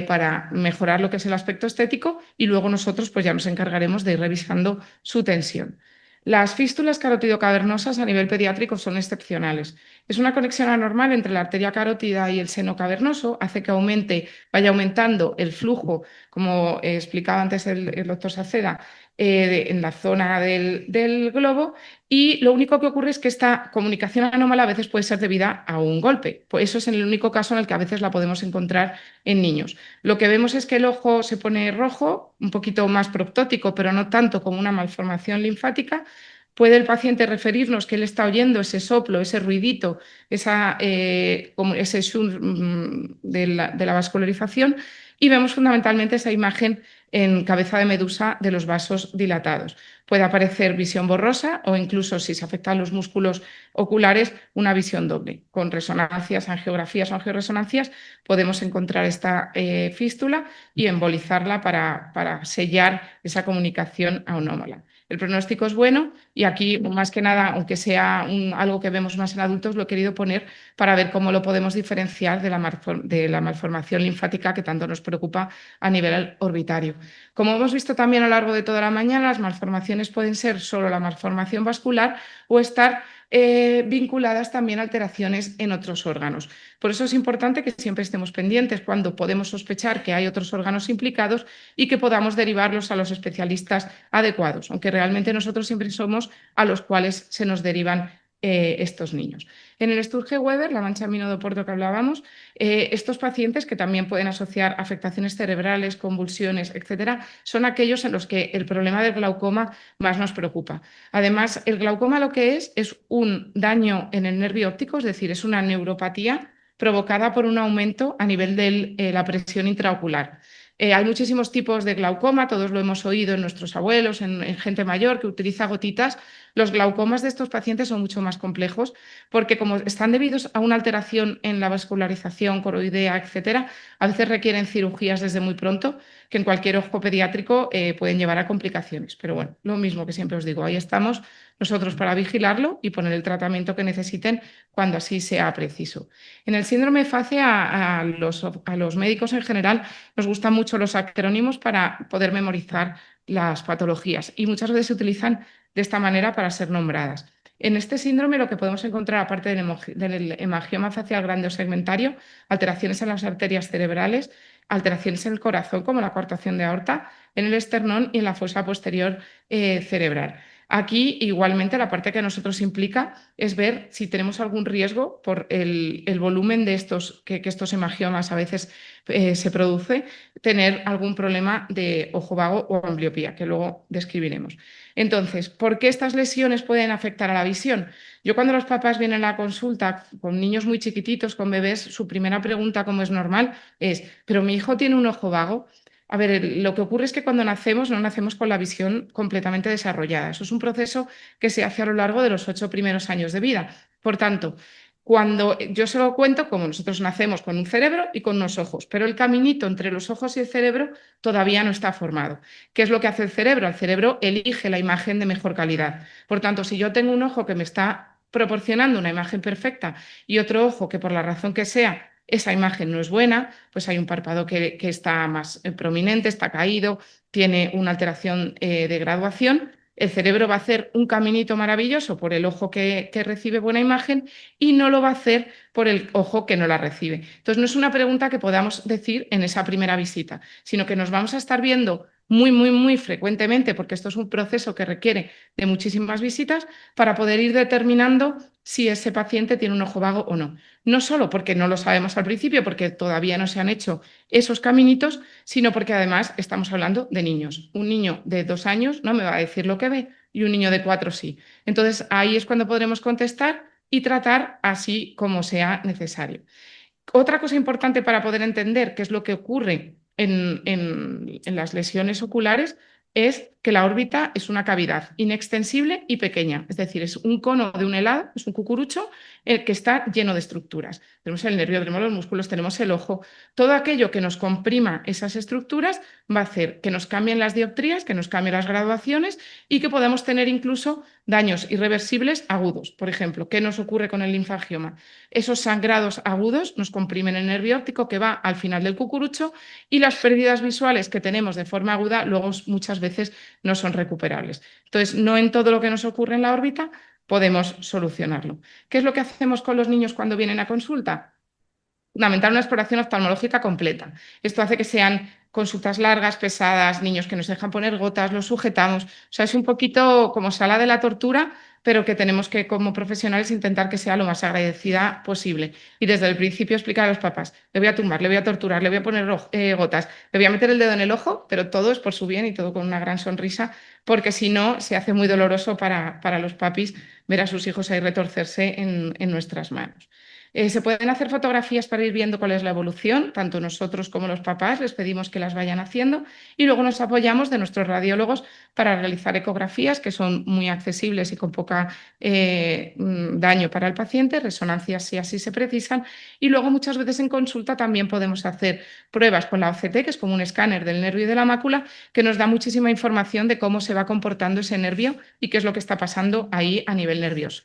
S3: para mejorar lo que es el aspecto estético y luego nosotros pues ya nos encargaremos de ir revisando su tensión. Las fístulas carotidocavernosas a nivel pediátrico son excepcionales. Es una conexión anormal entre la arteria carótida y el seno cavernoso, hace que vaya aumentando el flujo, como explicaba antes el doctor Saceda, en la zona del globo, y lo único que ocurre es que esta comunicación anómala a veces puede ser debida a un golpe. Pues eso es el único caso en el que a veces la podemos encontrar en niños. Lo que vemos es que el ojo se pone rojo, un poquito más proptótico, pero no tanto como una malformación linfática. Puede el paciente referirnos que él está oyendo ese soplo, ese ruidito, como ese shun de la vascularización y vemos fundamentalmente esa imagen en cabeza de medusa de los vasos dilatados. Puede aparecer visión borrosa o incluso, si se afectan los músculos oculares, una visión doble. Con resonancias, angiografías o angioresonancias podemos encontrar esta fístula y embolizarla para sellar esa comunicación anómala. El pronóstico es bueno y aquí, más que nada, aunque sea algo que vemos más en adultos, lo he querido poner para ver cómo lo podemos diferenciar de la malformación linfática que tanto nos preocupa a nivel orbitario. Como hemos visto también a lo largo de toda la mañana, las malformaciones pueden ser solo la malformación vascular o estar vinculadas también a alteraciones en otros órganos. Por eso es importante que siempre estemos pendientes cuando podemos sospechar que hay otros órganos implicados y que podamos derivarlos a los especialistas adecuados, aunque realmente nosotros siempre somos a los cuales se nos derivan estos niños. En el Sturge-Weber, la mancha aminodoporto que hablábamos, estos pacientes que también pueden asociar afectaciones cerebrales, convulsiones, etcétera, son aquellos en los que el problema del glaucoma más nos preocupa. Además, el glaucoma lo que es un daño en el nervio óptico, es decir, es una neuropatía provocada por un aumento a nivel de la presión intraocular. Hay muchísimos tipos de glaucoma, todos lo hemos oído en nuestros abuelos, en gente mayor que utiliza gotitas. Los glaucomas de estos pacientes son mucho más complejos porque como están debidos a una alteración en la vascularización coroidea, etcétera, a veces requieren cirugías desde muy pronto que en cualquier ojo pediátrico pueden llevar a complicaciones. Pero bueno, lo mismo que siempre os digo, ahí estamos nosotros para vigilarlo y poner el tratamiento que necesiten cuando así sea preciso. En el síndrome FACE a los médicos en general nos gustan mucho los acrónimos para poder memorizar las patologías y muchas veces se utilizan de esta manera para ser nombradas. En este síndrome lo que podemos encontrar, aparte del hemangioma facial grande o segmentario, alteraciones en las arterias cerebrales, alteraciones en el corazón como la coartación de aorta, en el esternón y en la fosa posterior cerebral. Aquí, igualmente, la parte que a nosotros implica es ver si tenemos algún riesgo por el volumen de que estos hemangiomas a veces se produce, tener algún problema de ojo vago o ambliopía, que luego describiremos. Entonces, ¿por qué estas lesiones pueden afectar a la visión? Yo cuando los papás vienen a la consulta con niños muy chiquititos, con bebés, su primera pregunta, como es normal, es, ¿pero mi hijo tiene un ojo vago? A ver, lo que ocurre es que cuando nacemos no nacemos con la visión completamente desarrollada. Eso es un proceso que se hace a lo largo de los 8 primeros años de vida. Por tanto, cuando yo se lo cuento, como nosotros nacemos con un cerebro y con unos ojos, pero el caminito entre los ojos y el cerebro todavía no está formado. ¿Qué es lo que hace el cerebro? El cerebro elige la imagen de mejor calidad. Por tanto, si yo tengo un ojo que me está proporcionando una imagen perfecta y otro ojo que por la razón que sea esa imagen no es buena, pues hay un párpado que está más prominente, está caído, tiene una alteración de graduación. El cerebro va a hacer un caminito maravilloso por el ojo que recibe buena imagen y no lo va a hacer por el ojo que no la recibe. Entonces, no es una pregunta que podamos decir en esa primera visita, sino que nos vamos a estar viendo muy frecuentemente, porque esto es un proceso que requiere de muchísimas visitas para poder ir determinando si ese paciente tiene un ojo vago o no. No solo porque no lo sabemos al principio, porque todavía no se han hecho esos caminitos, sino porque además estamos hablando de niños. Un niño de 2 años no me va a decir lo que ve y un niño de 4 sí. Entonces ahí es cuando podremos contestar y tratar así como sea necesario. Otra cosa importante para poder entender qué es lo que ocurre en las lesiones oculares es que la órbita es una cavidad inextensible y pequeña, es decir, es un cono de un helado, es un cucurucho que está lleno de estructuras. Tenemos el nervio, tenemos los músculos, tenemos el ojo. Todo aquello que nos comprima esas estructuras va a hacer que nos cambien las dioptrías, que nos cambien las graduaciones y que podamos tener incluso daños irreversibles agudos. Por ejemplo, ¿qué nos ocurre con el linfangioma? Esos sangrados agudos nos comprimen el nervio óptico que va al final del cucurucho y las pérdidas visuales que tenemos de forma aguda luego muchas veces no son recuperables. Entonces, no en todo lo que nos ocurre en la órbita podemos solucionarlo. ¿Qué es lo que hacemos con los niños cuando vienen a consulta? Fundamentar una exploración oftalmológica completa. Esto hace que sean consultas largas, pesadas, niños que nos dejan poner gotas, los sujetamos. O sea, es un poquito como sala de la tortura, pero que tenemos que, como profesionales, intentar que sea lo más agradecida posible. Y desde el principio explicar a los papás, le voy a tumbar, le voy a torturar, le voy a poner gotas, le voy a meter el dedo en el ojo, pero todo es por su bien y todo con una gran sonrisa, porque si no, se hace muy doloroso para los papis ver a sus hijos ahí retorcerse en nuestras manos. Se pueden hacer fotografías para ir viendo cuál es la evolución, tanto nosotros como los papás les pedimos que las vayan haciendo y luego nos apoyamos de nuestros radiólogos para realizar ecografías que son muy accesibles y con poca daño para el paciente, resonancias si así se precisan y luego muchas veces en consulta también podemos hacer pruebas con la OCT, que es como un escáner del nervio y de la mácula, que nos da muchísima información de cómo se va comportando ese nervio y qué es lo que está pasando ahí a nivel nervioso.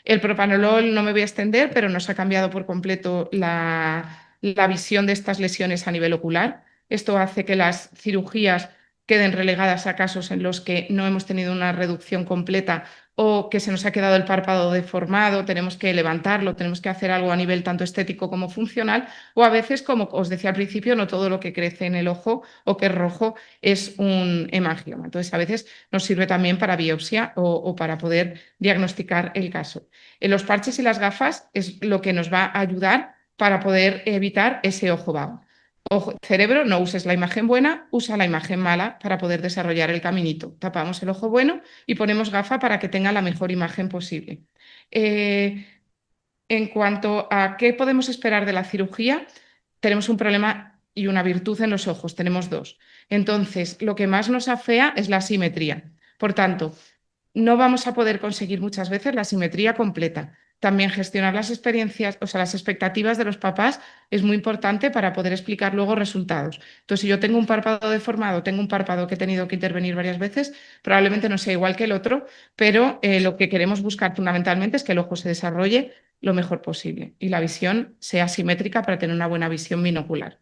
S3: El propanolol no me voy a extender, pero nos ha cambiado por completo la visión de estas lesiones a nivel ocular. Esto hace que las cirugías queden relegadas a casos en los que no hemos tenido una reducción completa o que se nos ha quedado el párpado deformado, tenemos que levantarlo, tenemos que hacer algo a nivel tanto estético como funcional, o a veces, como os decía al principio, no todo lo que crece en el ojo o que es rojo es un hemangioma. Entonces, a veces nos sirve también para biopsia o para poder diagnosticar el caso. En los parches y las gafas es lo que nos va a ayudar para poder evitar ese ojo vago. Cerebro, no uses la imagen buena, usa la imagen mala para poder desarrollar el caminito. Tapamos el ojo bueno y ponemos gafa para que tenga la mejor imagen posible. En cuanto a qué podemos esperar de la cirugía, tenemos un problema y una virtud en los ojos, tenemos dos. Entonces, lo que más nos afea es la simetría. Por tanto, no vamos a poder conseguir muchas veces la simetría completa. También gestionar las experiencias, o sea, las expectativas de los papás es muy importante para poder explicar luego resultados. Entonces, si yo tengo un párpado deformado, tengo un párpado que he tenido que intervenir varias veces, probablemente no sea igual que el otro, pero lo que queremos buscar fundamentalmente es que el ojo se desarrolle lo mejor posible y la visión sea simétrica para tener una buena visión binocular.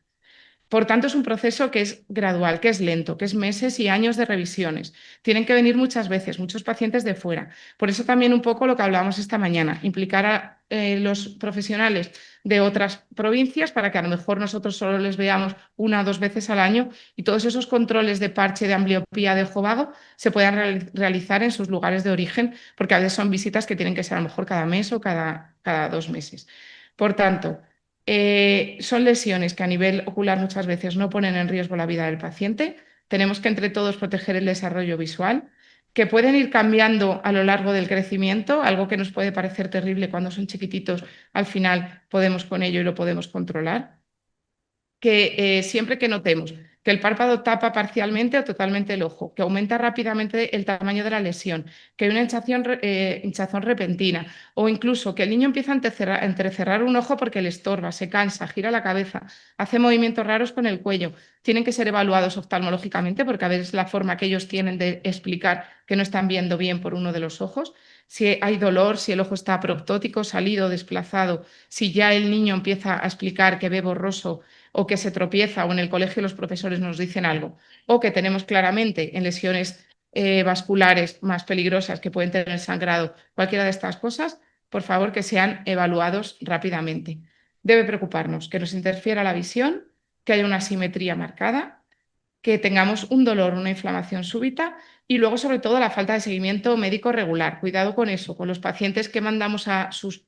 S3: Por tanto, es un proceso que es gradual, que es lento, que es meses y años de revisiones. Tienen que venir muchas veces, muchos pacientes de fuera. Por eso también un poco lo que hablábamos esta mañana, implicar a los profesionales de otras provincias para que a lo mejor nosotros solo les veamos una o dos veces al año y todos esos controles de parche, de ambliopía, de ojo vago se puedan realizar en sus lugares de origen, porque a veces son visitas que tienen que ser a lo mejor cada mes o cada 2 meses. Por tanto, son lesiones que a nivel ocular muchas veces no ponen en riesgo la vida del paciente. Tenemos que entre todos proteger el desarrollo visual, que pueden ir cambiando a lo largo del crecimiento, algo que nos puede parecer terrible cuando son chiquititos, al final podemos con ello y lo podemos controlar. Que siempre que notemos que el párpado tapa parcialmente o totalmente el ojo, que aumenta rápidamente el tamaño de la lesión, que hay una hinchazón repentina o incluso que el niño empieza a entrecerrar un ojo porque le estorba, se cansa, gira la cabeza, hace movimientos raros con el cuello, tienen que ser evaluados oftalmológicamente porque a veces la forma que ellos tienen de explicar que no están viendo bien por uno de los ojos. Si hay dolor, si el ojo está proptótico, salido, desplazado, si ya el niño empieza a explicar que ve borroso o que se tropieza o en el colegio los profesores nos dicen algo, o que tenemos claramente en lesiones vasculares más peligrosas que pueden tener sangrado, cualquiera de estas cosas, por favor que sean evaluados rápidamente. Debe preocuparnos que nos interfiera la visión, que haya una asimetría marcada, que tengamos un dolor, una inflamación súbita y luego, sobre todo, la falta de seguimiento médico regular. Cuidado con eso, con los pacientes que mandamos a sus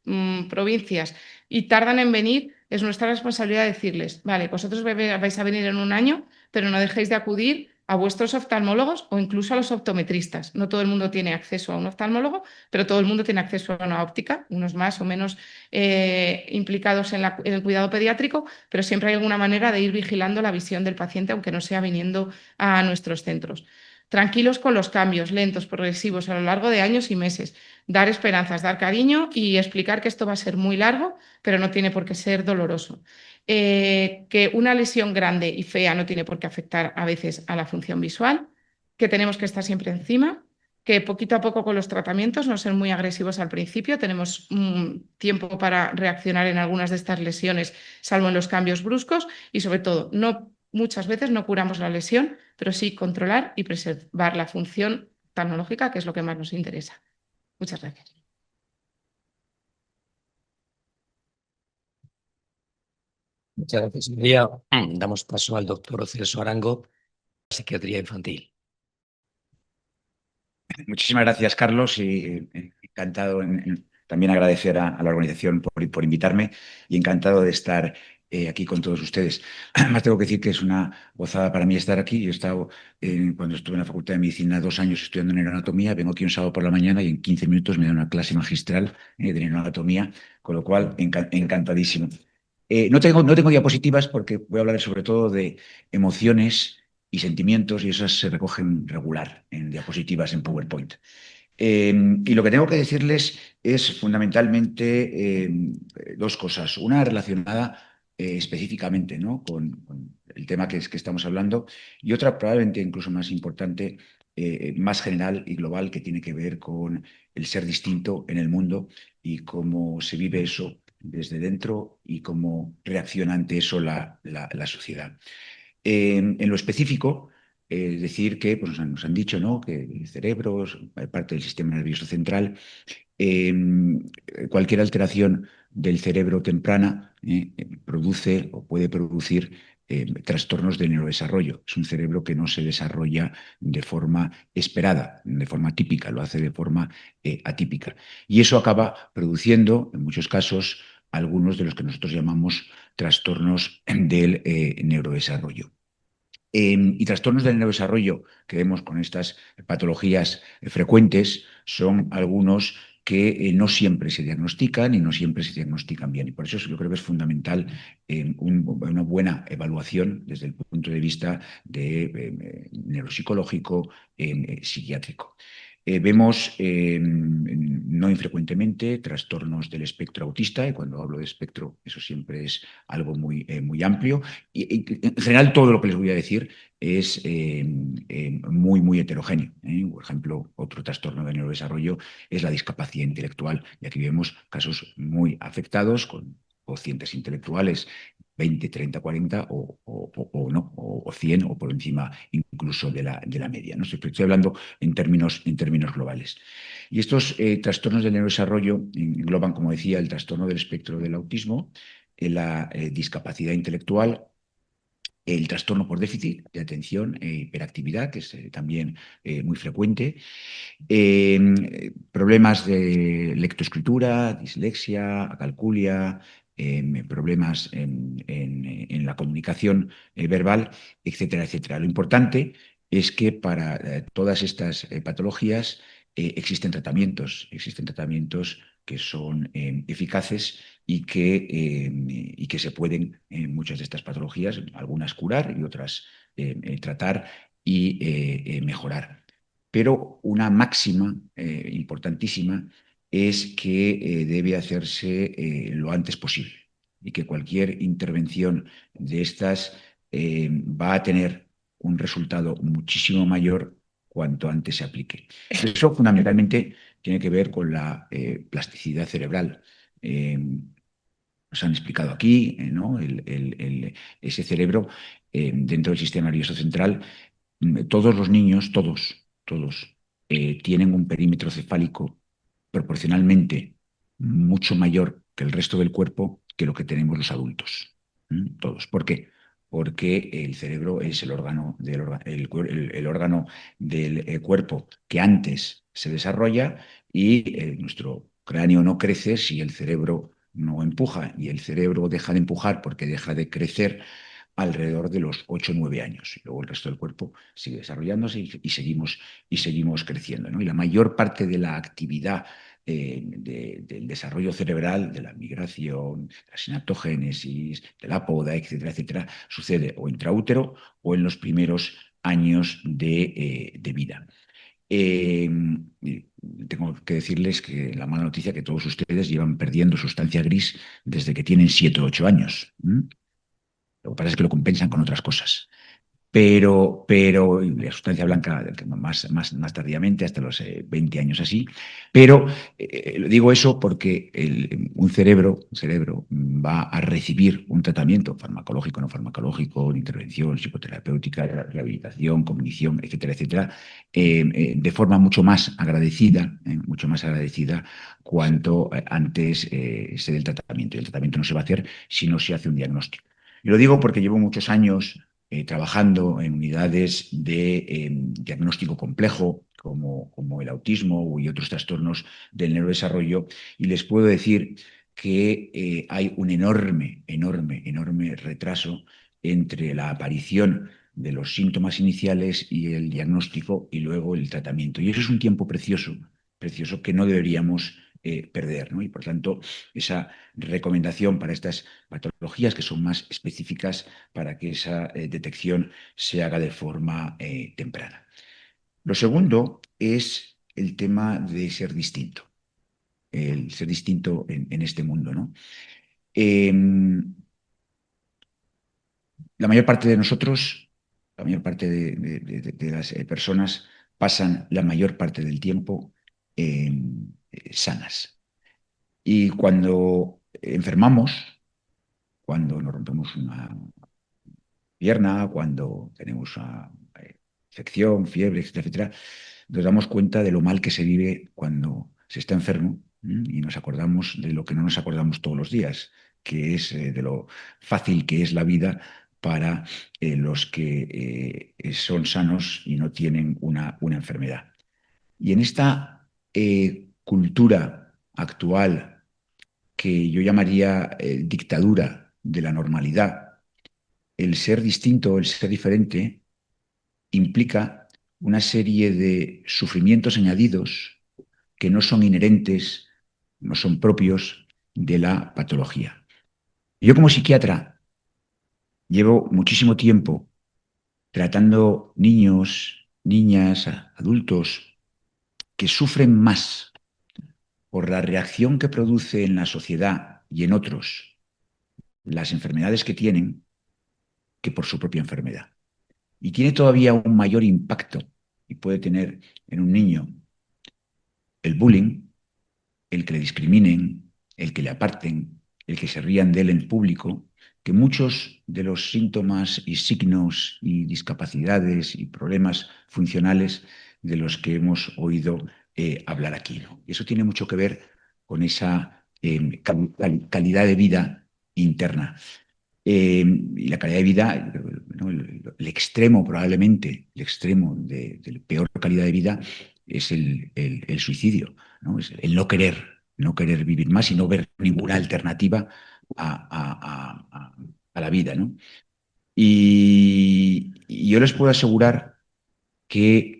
S3: provincias y tardan en venir, es nuestra responsabilidad decirles, vale, vosotros vais a venir en un año, pero no dejéis de acudir a vuestros oftalmólogos o incluso a los optometristas. No todo el mundo tiene acceso a un oftalmólogo, pero todo el mundo tiene acceso a una óptica, unos más o menos implicados en el cuidado pediátrico, pero siempre hay alguna manera de ir vigilando la visión del paciente, aunque no sea viniendo a nuestros centros. Tranquilos con los cambios lentos, progresivos a lo largo de años y meses. Dar esperanzas, dar cariño y explicar que esto va a ser muy largo, pero no tiene por qué ser doloroso. Que una lesión grande y fea no tiene por qué afectar a veces a la función visual, que tenemos que estar siempre encima, que poquito a poco con los tratamientos, no ser muy agresivos al principio, tenemos tiempo para reaccionar en algunas de estas lesiones, salvo en los cambios bruscos, y sobre todo, muchas veces no curamos la lesión, pero sí controlar y preservar la función oftalmológica, que es lo que más nos interesa. Muchas gracias.
S1: Muchas gracias, María. Damos paso al doctor Celso Arango, psiquiatría infantil.
S4: Muchísimas gracias, Carlos, y encantado también agradecer a la organización por invitarme y encantado de estar aquí con todos ustedes. Además, tengo que decir que es una gozada para mí estar aquí. Yo he estado, cuando estuve en la Facultad de Medicina, 2 años estudiando neuroanatomía. Vengo aquí un sábado por la mañana y en 15 minutos me dan una clase magistral de neuroanatomía, con lo cual encantadísimo. No tengo diapositivas porque voy a hablar sobre todo de emociones y sentimientos y esas se recogen regular en diapositivas en PowerPoint. Y lo que tengo que decirles es fundamentalmente dos cosas. Una relacionada específicamente, ¿no?, con el tema que estamos hablando, y otra probablemente incluso más importante, más general y global, que tiene que ver con el ser distinto en el mundo y cómo se vive eso desde dentro y cómo reacciona ante eso la sociedad. En lo específico, decir que pues, nos han dicho, ¿no?, que el cerebro es parte del sistema nervioso central. eh, Cualquier alteración del cerebro temprana produce o puede producir trastornos de neurodesarrollo. Es un cerebro que no se desarrolla de forma esperada, de forma típica, lo hace de forma atípica. Y eso acaba produciendo, en muchos casos, algunos de los que nosotros llamamos trastornos del neurodesarrollo. Y trastornos del neurodesarrollo que vemos con estas patologías frecuentes son algunos que no siempre se diagnostican y no siempre se diagnostican bien. Y por eso yo creo que es fundamental una buena evaluación desde el punto de vista de neuropsicológico, psiquiátrico. Vemos no infrecuentemente trastornos del espectro autista, y cuando hablo de espectro eso siempre es algo muy amplio. Y en general todo lo que les voy a decir es muy heterogéneo. Por ejemplo, otro trastorno de neurodesarrollo es la discapacidad intelectual, y aquí vemos casos muy afectados con cocientes intelectuales 20, 30, 40 o no, o 100 o por encima incluso de la media, ¿no? Estoy hablando en términos globales. Y estos trastornos del neurodesarrollo engloban, como decía, el trastorno del espectro del autismo, la discapacidad intelectual, el trastorno por déficit de atención e hiperactividad, que es también muy frecuente, problemas de lectoescritura, dislexia, acalculia, problemas en la comunicación verbal, etcétera, etcétera. Lo importante es que para todas estas patologías existen tratamientos que son eficaces y que se pueden, en muchas de estas patologías, algunas curar y otras tratar y mejorar. Pero una máxima importantísima es que debe hacerse lo antes posible, y que cualquier intervención de estas va a tener un resultado muchísimo mayor cuanto antes se aplique. Eso fundamentalmente tiene que ver con la plasticidad cerebral. Nos han explicado aquí, ¿no?, ese cerebro dentro del sistema nervioso central. Todos los niños, todos, tienen un perímetro cefálico proporcionalmente mucho mayor que el resto del cuerpo, que lo que tenemos los adultos. Todos. ¿Por qué? Porque el cerebro es el órgano del cuerpo que antes se desarrolla, y nuestro cráneo no crece si el cerebro no empuja, y el cerebro deja de empujar porque deja de crecer alrededor de los 8 o 9 años. Y luego el resto del cuerpo sigue desarrollándose y seguimos creciendo, ¿no? Y la mayor parte de la actividad del desarrollo cerebral, de la migración, la sinaptogénesis, de la poda, etcétera, etcétera, sucede o intraútero o en los primeros años de vida. Eh, Tengo que decirles que la mala noticia es que todos ustedes llevan perdiendo sustancia gris desde que tienen 7 o 8 años. Lo que pasa es que lo compensan con otras cosas. Pero la sustancia blanca más tardíamente, hasta los 20 años así. Pero digo eso porque un cerebro va a recibir un tratamiento farmacológico, no farmacológico, intervención psicoterapéutica, rehabilitación, cognición, etcétera, etcétera, de forma mucho más agradecida cuanto antes se dé el tratamiento. Y el tratamiento no se va a hacer si no se hace un diagnóstico. Y lo digo porque llevo muchos años trabajando en unidades de diagnóstico complejo, como el autismo y otros trastornos del neurodesarrollo, y les puedo decir que hay un enorme retraso entre la aparición de los síntomas iniciales y el diagnóstico y luego el tratamiento. Y eso es un tiempo precioso, precioso que no deberíamos perder, ¿no? Y por tanto, esa recomendación para estas patologías que son más específicas para que esa detección se haga de forma temprana. Lo segundo es el tema de ser distinto, el ser distinto en este mundo, ¿no? La mayor parte de nosotros, la mayor parte de las personas pasan la mayor parte del tiempo sanas. Y cuando enfermamos, cuando nos rompemos una pierna, cuando tenemos una infección, fiebre, etcétera, etcétera, nos damos cuenta de lo mal que se vive cuando se está enfermo, y nos acordamos de lo que no nos acordamos todos los días, que es de lo fácil que es la vida para los que son sanos y no tienen una enfermedad. Y en esta cultura actual que yo llamaría dictadura de la normalidad, el ser distinto, el ser diferente, implica una serie de sufrimientos añadidos que no son inherentes, no son propios de la patología. Yo como psiquiatra llevo muchísimo tiempo tratando niños, niñas, adultos que sufren más por la reacción que produce en la sociedad y en otros las enfermedades que tienen que por su propia enfermedad. Y tiene todavía un mayor impacto y puede tener en un niño el bullying, el que le discriminen, el que le aparten, el que se rían de él en público, que muchos de los síntomas y signos y discapacidades y problemas funcionales de los que hemos oído hablar aquí, ¿no? Y eso tiene mucho que ver con esa calidad de vida interna. Y la calidad de vida, ¿no? El extremo probablemente, el extremo de peor calidad de vida es el suicidio, ¿no? Es el no querer vivir más y no ver ninguna alternativa a la vida, ¿no? Y yo les puedo asegurar que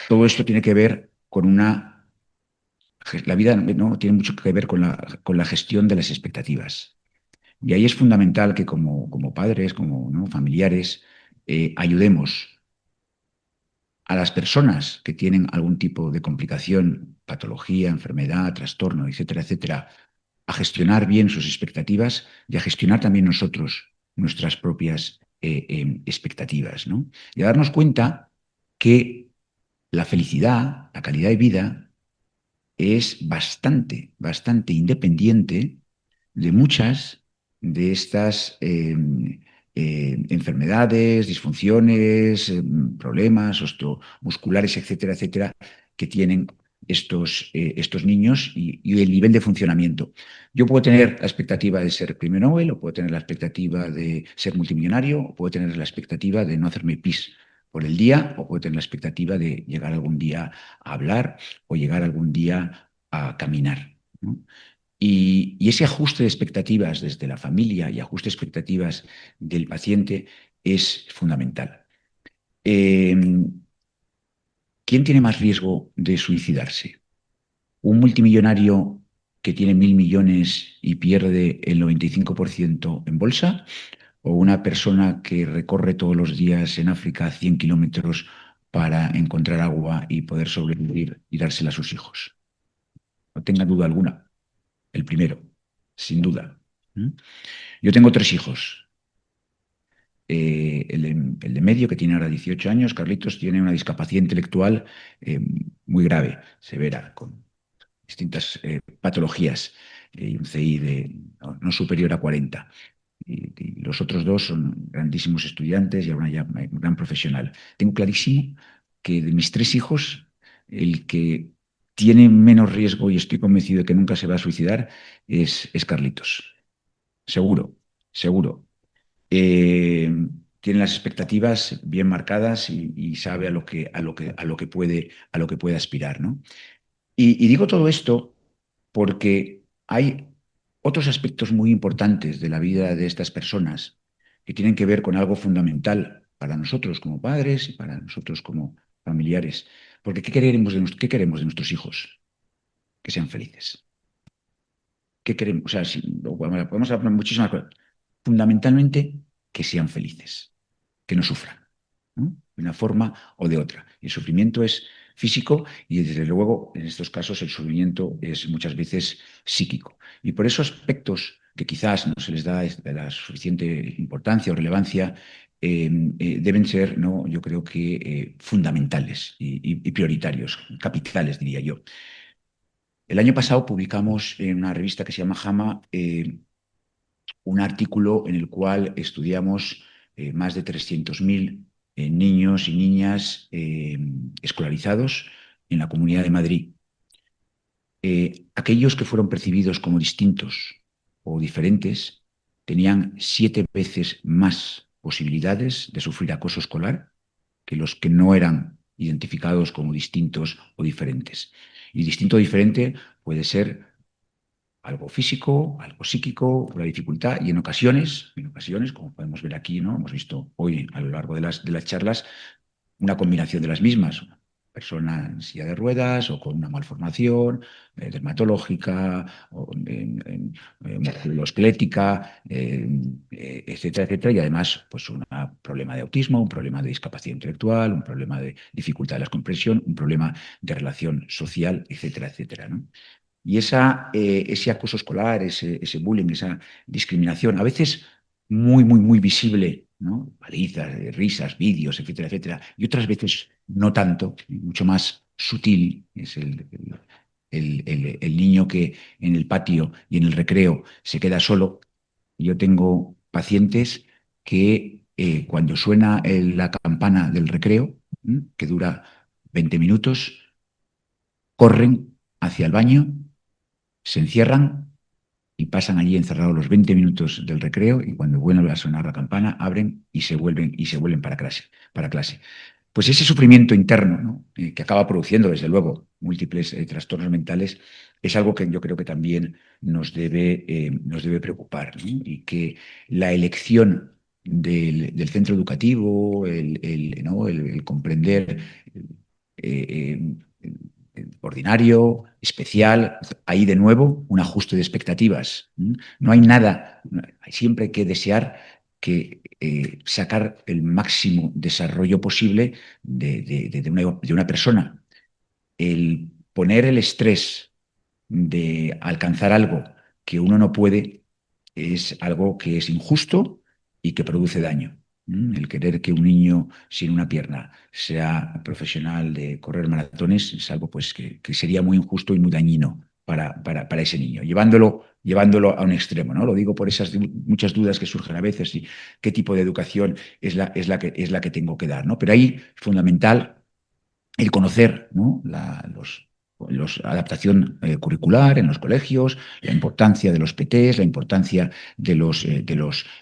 S4: todo esto tiene que ver con una... La vida, ¿no?, tiene mucho que ver con la gestión de las expectativas. Y ahí es fundamental que como padres, como, ¿no?, familiares, ayudemos a las personas que tienen algún tipo de complicación, patología, enfermedad, trastorno, etcétera, etcétera, a gestionar bien sus expectativas y a gestionar también nosotros nuestras propias expectativas, ¿no? Y a darnos cuenta que la felicidad, la calidad de vida, es bastante independiente de muchas de estas enfermedades, disfunciones, problemas osteomusculares, etcétera, etcétera, que tienen estos niños y el nivel de funcionamiento. Yo puedo tener la expectativa de ser premio Nobel, o puedo tener la expectativa de ser multimillonario, o puedo tener la expectativa de no hacerme pis por el día, o puedo tener la expectativa de llegar algún día a hablar o llegar algún día a caminar, ¿no? Y ese ajuste de expectativas desde la familia y ajuste de expectativas del paciente es fundamental. ¿Quién tiene más riesgo de suicidarse? ¿Un multimillonario que tiene 1.000 millones y pierde el 95% en bolsa? ¿O una persona que recorre todos los días en África 100 kilómetros para encontrar agua y poder sobrevivir y dársela a sus hijos? No tenga duda alguna. El primero, sin duda. Yo tengo 3 hijos. El de medio, que tiene ahora 18 años, Carlitos, tiene una discapacidad intelectual muy grave, severa, con distintas patologías, y un CI no superior a 40. Y los otros 2 son grandísimos estudiantes y ahora ya un gran profesional. Tengo clarísimo que de mis 3 hijos, el que tiene menos riesgo, y estoy convencido de que nunca se va a suicidar, es Carlitos. Seguro, seguro. Tiene las expectativas bien marcadas y sabe a lo que puede aspirar, ¿no? Y digo todo esto porque hay otros aspectos muy importantes de la vida de estas personas que tienen que ver con algo fundamental para nosotros como padres y para nosotros como familiares. Porque qué queremos de nuestros hijos? Que sean felices. ¿Qué queremos? O sea, podemos hablar muchísimas cosas. Fundamentalmente, que sean felices, que no sufran, ¿no? De una forma o de otra. Y el sufrimiento es físico y, desde luego, en estos casos, el sufrimiento es muchas veces psíquico. Y por esos aspectos que quizás no se les da de la suficiente importancia o relevancia, deben ser, ¿no? Yo creo que fundamentales y prioritarios, capitales, diría yo. El año pasado publicamos en una revista que se llama JAMA un artículo en el cual estudiamos más de 300.000 niños y niñas escolarizados en la Comunidad de Madrid. Aquellos que fueron percibidos como distintos o diferentes tenían 7 veces más posibilidades de sufrir acoso escolar que los que no eran identificados como distintos o diferentes. Y distinto o diferente puede ser algo físico, algo psíquico, una dificultad, y en ocasiones, como podemos ver aquí, ¿no? Hemos visto hoy a lo largo de las charlas, una combinación de las mismas. Una persona en silla de ruedas o con una malformación dermatológica, o musculoesquelética, etcétera, etcétera, y además, pues un problema de autismo, un problema de discapacidad intelectual, un problema de dificultad de la comprensión, un problema de relación social, etcétera, etcétera, ¿no? Y ese acoso escolar, ese bullying, esa discriminación, a veces muy, muy, muy visible, ¿no? Palizas, risas, vídeos, etcétera, etcétera, y otras veces no tanto, mucho más sutil, es el niño que en el patio y en el recreo se queda solo. Yo tengo pacientes que cuando suena la campana del recreo, que dura 20 minutos, corren hacia el baño, se encierran y pasan allí encerrados los 20 minutos del recreo, y cuando vuelve a sonar la campana abren y se vuelven para clase. Pues ese sufrimiento interno, ¿no? Que acaba produciendo, desde luego, múltiples trastornos mentales, es algo que yo creo que también nos debe preocupar, ¿no? Y que la elección del centro educativo, ¿no? El comprender eh, ordinario, especial, ahí de nuevo un ajuste de expectativas. No hay nada, siempre hay que desear que sacar el máximo desarrollo posible de una persona. El poner el estrés de alcanzar algo que uno no puede es algo que es injusto y que produce daño. El querer que un niño sin una pierna sea profesional de correr maratones es algo, pues, que sería muy injusto y muy dañino para ese niño, llevándolo a un extremo, ¿no? Lo digo por esas muchas dudas que surgen a veces, y qué tipo de educación es la que tengo que dar, ¿no? Pero ahí es fundamental el conocer, ¿no? Adaptación curricular en los colegios, la importancia de los PTs, la importancia de los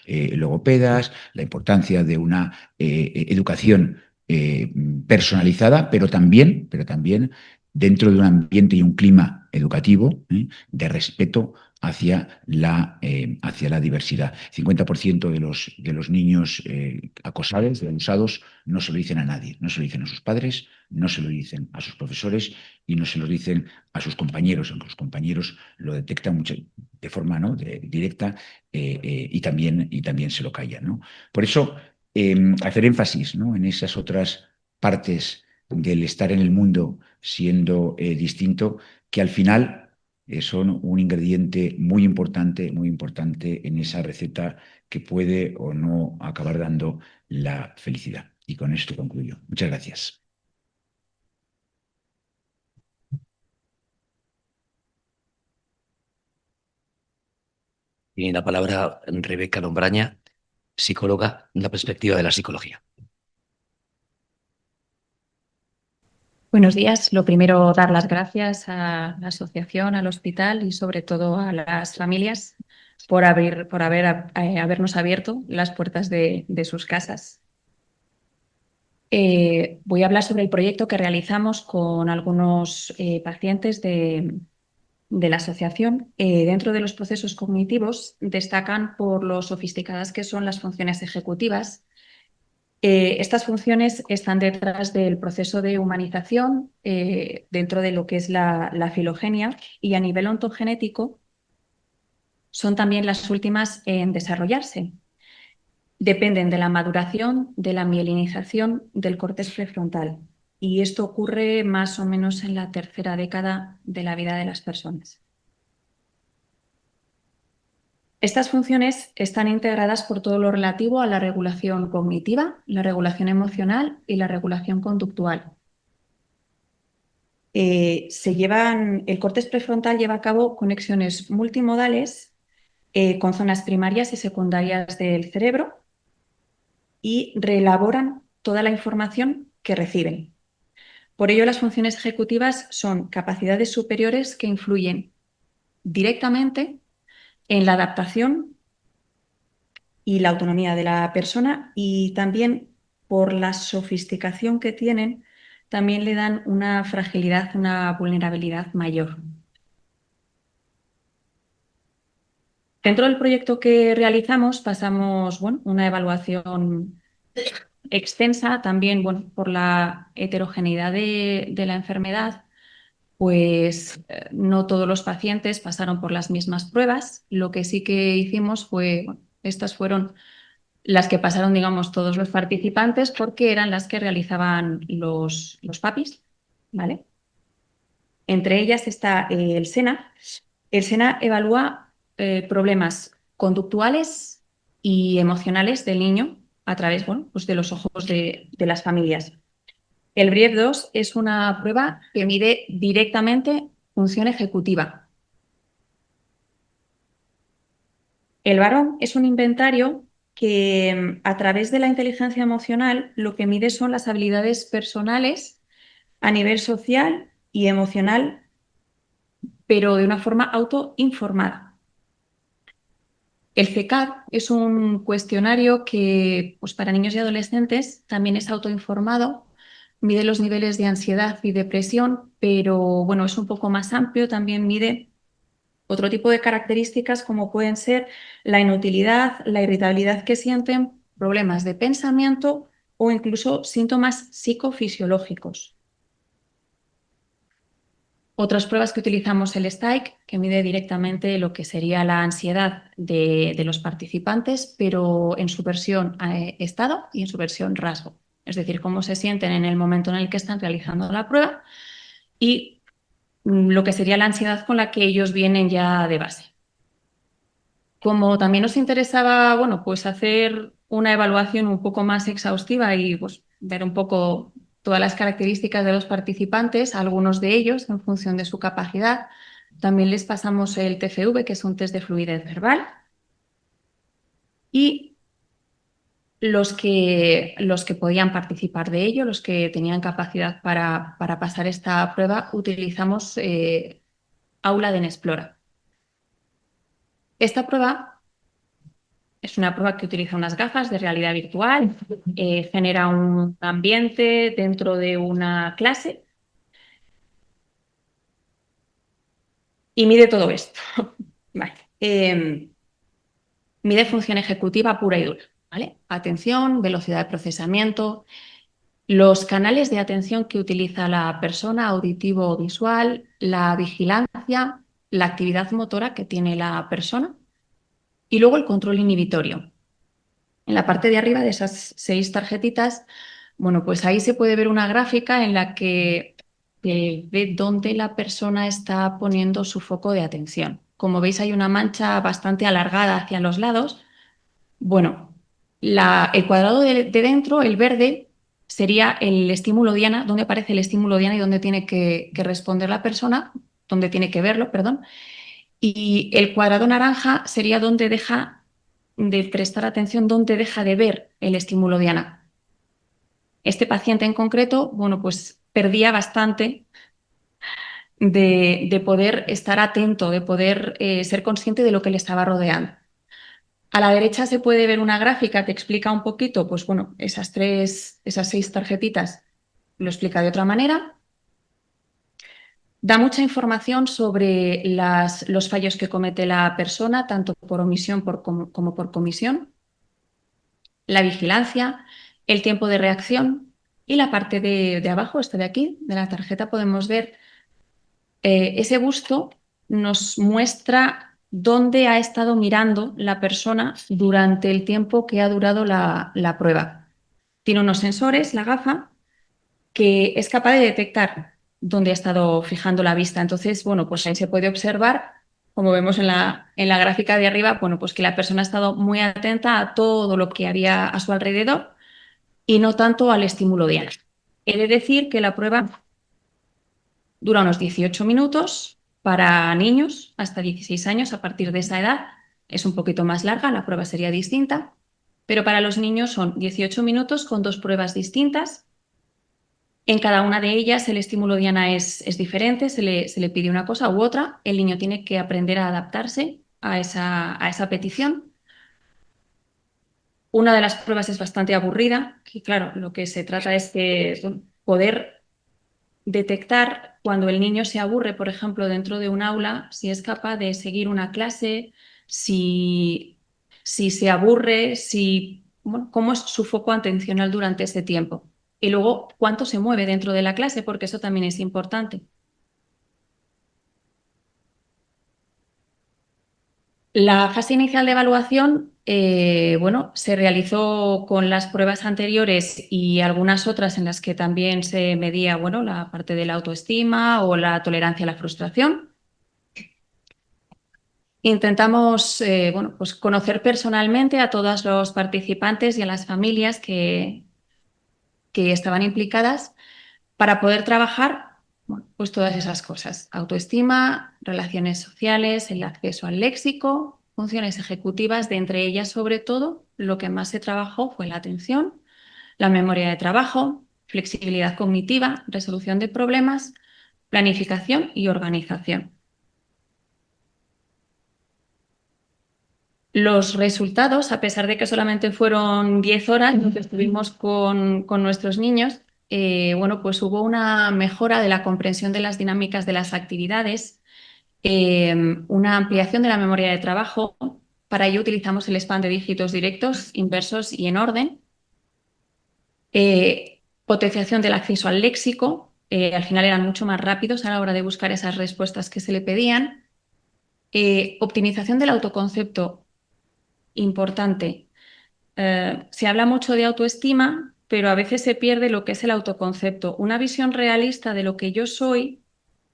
S4: logopedas, la importancia de una educación personalizada, pero también dentro de un ambiente y un clima educativo de respeto hacia la diversidad. 50% de los niños acosados, abusados, no se lo dicen a nadie, no se lo dicen a sus padres, no se lo dicen a sus profesores y no se lo dicen a sus compañeros, aunque los compañeros lo detectan de forma, ¿no? Directa, y también se lo callan, ¿no? Por eso, hacer énfasis, ¿no? En esas otras partes del estar en el mundo siendo distinto, que al final son un ingrediente muy importante en esa receta que puede o no acabar dando la felicidad. Y con esto concluyo. Muchas gracias.
S1: Tiene la palabra Rebeca Lombraña, psicóloga, la perspectiva de la psicología.
S5: Buenos días. Lo primero, dar las gracias a la asociación, al hospital y sobre todo a las familias por habernos abierto las puertas de sus casas. Voy a hablar sobre el proyecto que realizamos con algunos pacientes de de la asociación, dentro de los procesos cognitivos destacan por lo sofisticadas que son las funciones ejecutivas. Estas funciones están detrás del proceso de humanización dentro de lo que es la filogenia, y a nivel ontogenético son también las últimas en desarrollarse. Dependen de la maduración, de la mielinización del córtex prefrontal, y esto ocurre más o menos en la tercera década de la vida de las personas. Estas funciones están integradas por todo lo relativo a la regulación cognitiva, la regulación emocional y la regulación conductual. El córtex prefrontal lleva a cabo conexiones multimodales con zonas primarias y secundarias del cerebro y reelaboran toda la información que reciben. Por ello, las funciones ejecutivas son capacidades superiores que influyen directamente en la adaptación y la autonomía de la persona, y también por la sofisticación que tienen, también le dan una fragilidad, una vulnerabilidad mayor. Dentro del proyecto que realizamos pasamos una evaluación extensa, también por la heterogeneidad de la enfermedad, pues no todos los pacientes pasaron por las mismas pruebas. Lo que sí que hicimos fue, estas fueron las que pasaron, digamos, todos los participantes, porque eran las que realizaban los PAPIs, ¿vale? Entre ellas está el SENA. El SENA evalúa problemas conductuales y emocionales del niño a través pues de los ojos de las familias. El BRIEF-2 es una prueba que mide directamente función ejecutiva. El Barón es un inventario que, a través de la inteligencia emocional, lo que mide son las habilidades personales a nivel social y emocional, pero de una forma autoinformada. El CECAD es un cuestionario que, pues, para niños y adolescentes también es autoinformado, mide los niveles de ansiedad y depresión, pero es un poco más amplio, también mide otro tipo de características como pueden ser la inutilidad, la irritabilidad que sienten, problemas de pensamiento o incluso síntomas psicofisiológicos. Otras pruebas que utilizamos, el STAIC, que mide directamente lo que sería la ansiedad de los participantes, pero en su versión estado y en su versión rasgo. Es decir, cómo se sienten en el momento en el que están realizando la prueba y lo que sería la ansiedad con la que ellos vienen ya de base. Como también nos interesaba, pues hacer una evaluación un poco más exhaustiva y pues ver un poco todas las características de los participantes, algunos de ellos en función de su capacidad, también les pasamos el TFV, que es un test de fluidez verbal, y los que podían participar de ello, los que tenían capacidad para pasar esta prueba, utilizamos Aula de Explora. Esta prueba es una prueba que utiliza unas gafas de realidad virtual, genera un ambiente dentro de una clase y mide todo esto. Vale. Mide función ejecutiva pura y dura, ¿vale? Atención, velocidad de procesamiento, los canales de atención que utiliza la persona, auditivo o visual, la vigilancia, la actividad motora que tiene la persona y luego el control inhibitorio. En la parte de arriba de esas 6 tarjetitas, pues ahí se puede ver una gráfica en la que ve dónde la persona está poniendo su foco de atención. Como veis, hay una mancha bastante alargada hacia los lados. El cuadrado de dentro, el verde, sería el estímulo diana, donde aparece el estímulo diana y donde tiene que responder la persona, donde tiene que verlo, perdón. Y el cuadrado naranja sería donde deja de prestar atención, donde deja de ver el estímulo diana. Este paciente en concreto, pues perdía bastante de poder estar atento, de poder ser consciente de lo que le estaba rodeando. A la derecha se puede ver una gráfica que explica un poquito, esas 6 tarjetitas, lo explica de otra manera. Da mucha información sobre los fallos que comete la persona, tanto por omisión como por comisión, la vigilancia, el tiempo de reacción y la parte de abajo, esta de aquí, de la tarjeta, podemos ver ese busto nos muestra dónde ha estado mirando la persona durante el tiempo que ha durado la prueba. Tiene unos sensores, la gafa, que es capaz de detectar dónde ha estado fijando la vista. Entonces, bueno, pues ahí se puede observar, como vemos en la gráfica de arriba, bueno, pues que la persona ha estado muy atenta a todo lo que había a su alrededor y no tanto al estímulo diana. He de decir que la prueba dura unos 18 minutos para niños hasta 16 años. A partir de esa edad es un poquito más larga, la prueba sería distinta, pero para los niños son 18 minutos con 2 pruebas distintas. En cada una de ellas el estímulo diana es diferente, se le pide una cosa u otra, el niño tiene que aprender a adaptarse a esa petición. Una de las pruebas es bastante aburrida, que claro, lo que se trata es de poder detectar cuando el niño se aburre, por ejemplo, dentro de un aula, si es capaz de seguir una clase, si se aburre, bueno, cómo es su foco atencional durante ese tiempo. Y luego, cuánto se mueve dentro de la clase, porque eso también es importante. La fase inicial de evaluación, bueno, se realizó con las pruebas anteriores y algunas otras en las que también se medía, bueno, la parte de la autoestima o la tolerancia a la frustración. Intentamos, bueno, pues conocer personalmente a todos los participantes y a las familias que estaban implicadas para poder trabajar, bueno, pues todas esas cosas: autoestima, relaciones sociales, el acceso al léxico, funciones ejecutivas. De entre ellas, sobre todo, lo que más se trabajó fue la atención, la memoria de trabajo, flexibilidad cognitiva, resolución de problemas, planificación y organización. Los resultados, a pesar de que solamente fueron 10 horas lo que estuvimos con nuestros niños, bueno, pues hubo una mejora de la comprensión de las dinámicas de las actividades, una ampliación de la memoria de trabajo. Para ello utilizamos el span de dígitos directos, inversos y en orden. Potenciación del acceso al léxico. Al final eran mucho más rápidos a la hora de buscar esas respuestas que se le pedían. Optimización del autoconcepto. Importante. Se habla mucho de autoestima, pero a veces se pierde lo que es el autoconcepto. Una visión realista de lo que yo soy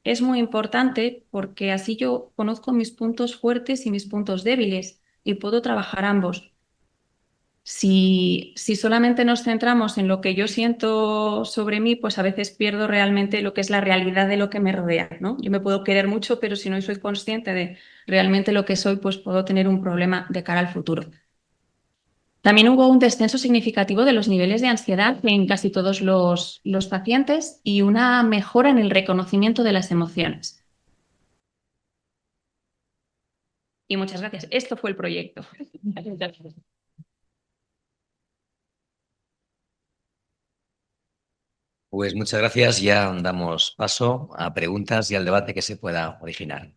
S5: es muy importante, porque así yo conozco mis puntos fuertes y mis puntos débiles y puedo trabajar ambos. Si solamente nos centramos en lo que yo siento sobre mí, pues a veces pierdo realmente lo que es la realidad de lo que me rodea, ¿no? Yo me puedo querer mucho, pero si no soy consciente de realmente lo que soy, pues puedo tener un problema de cara al futuro. También hubo un descenso significativo de los niveles de ansiedad en casi todos los pacientes y una mejora en el reconocimiento de las emociones. Y muchas gracias. Esto fue el proyecto.
S1: Pues muchas gracias. Ya damos paso a preguntas y al debate que se pueda originar.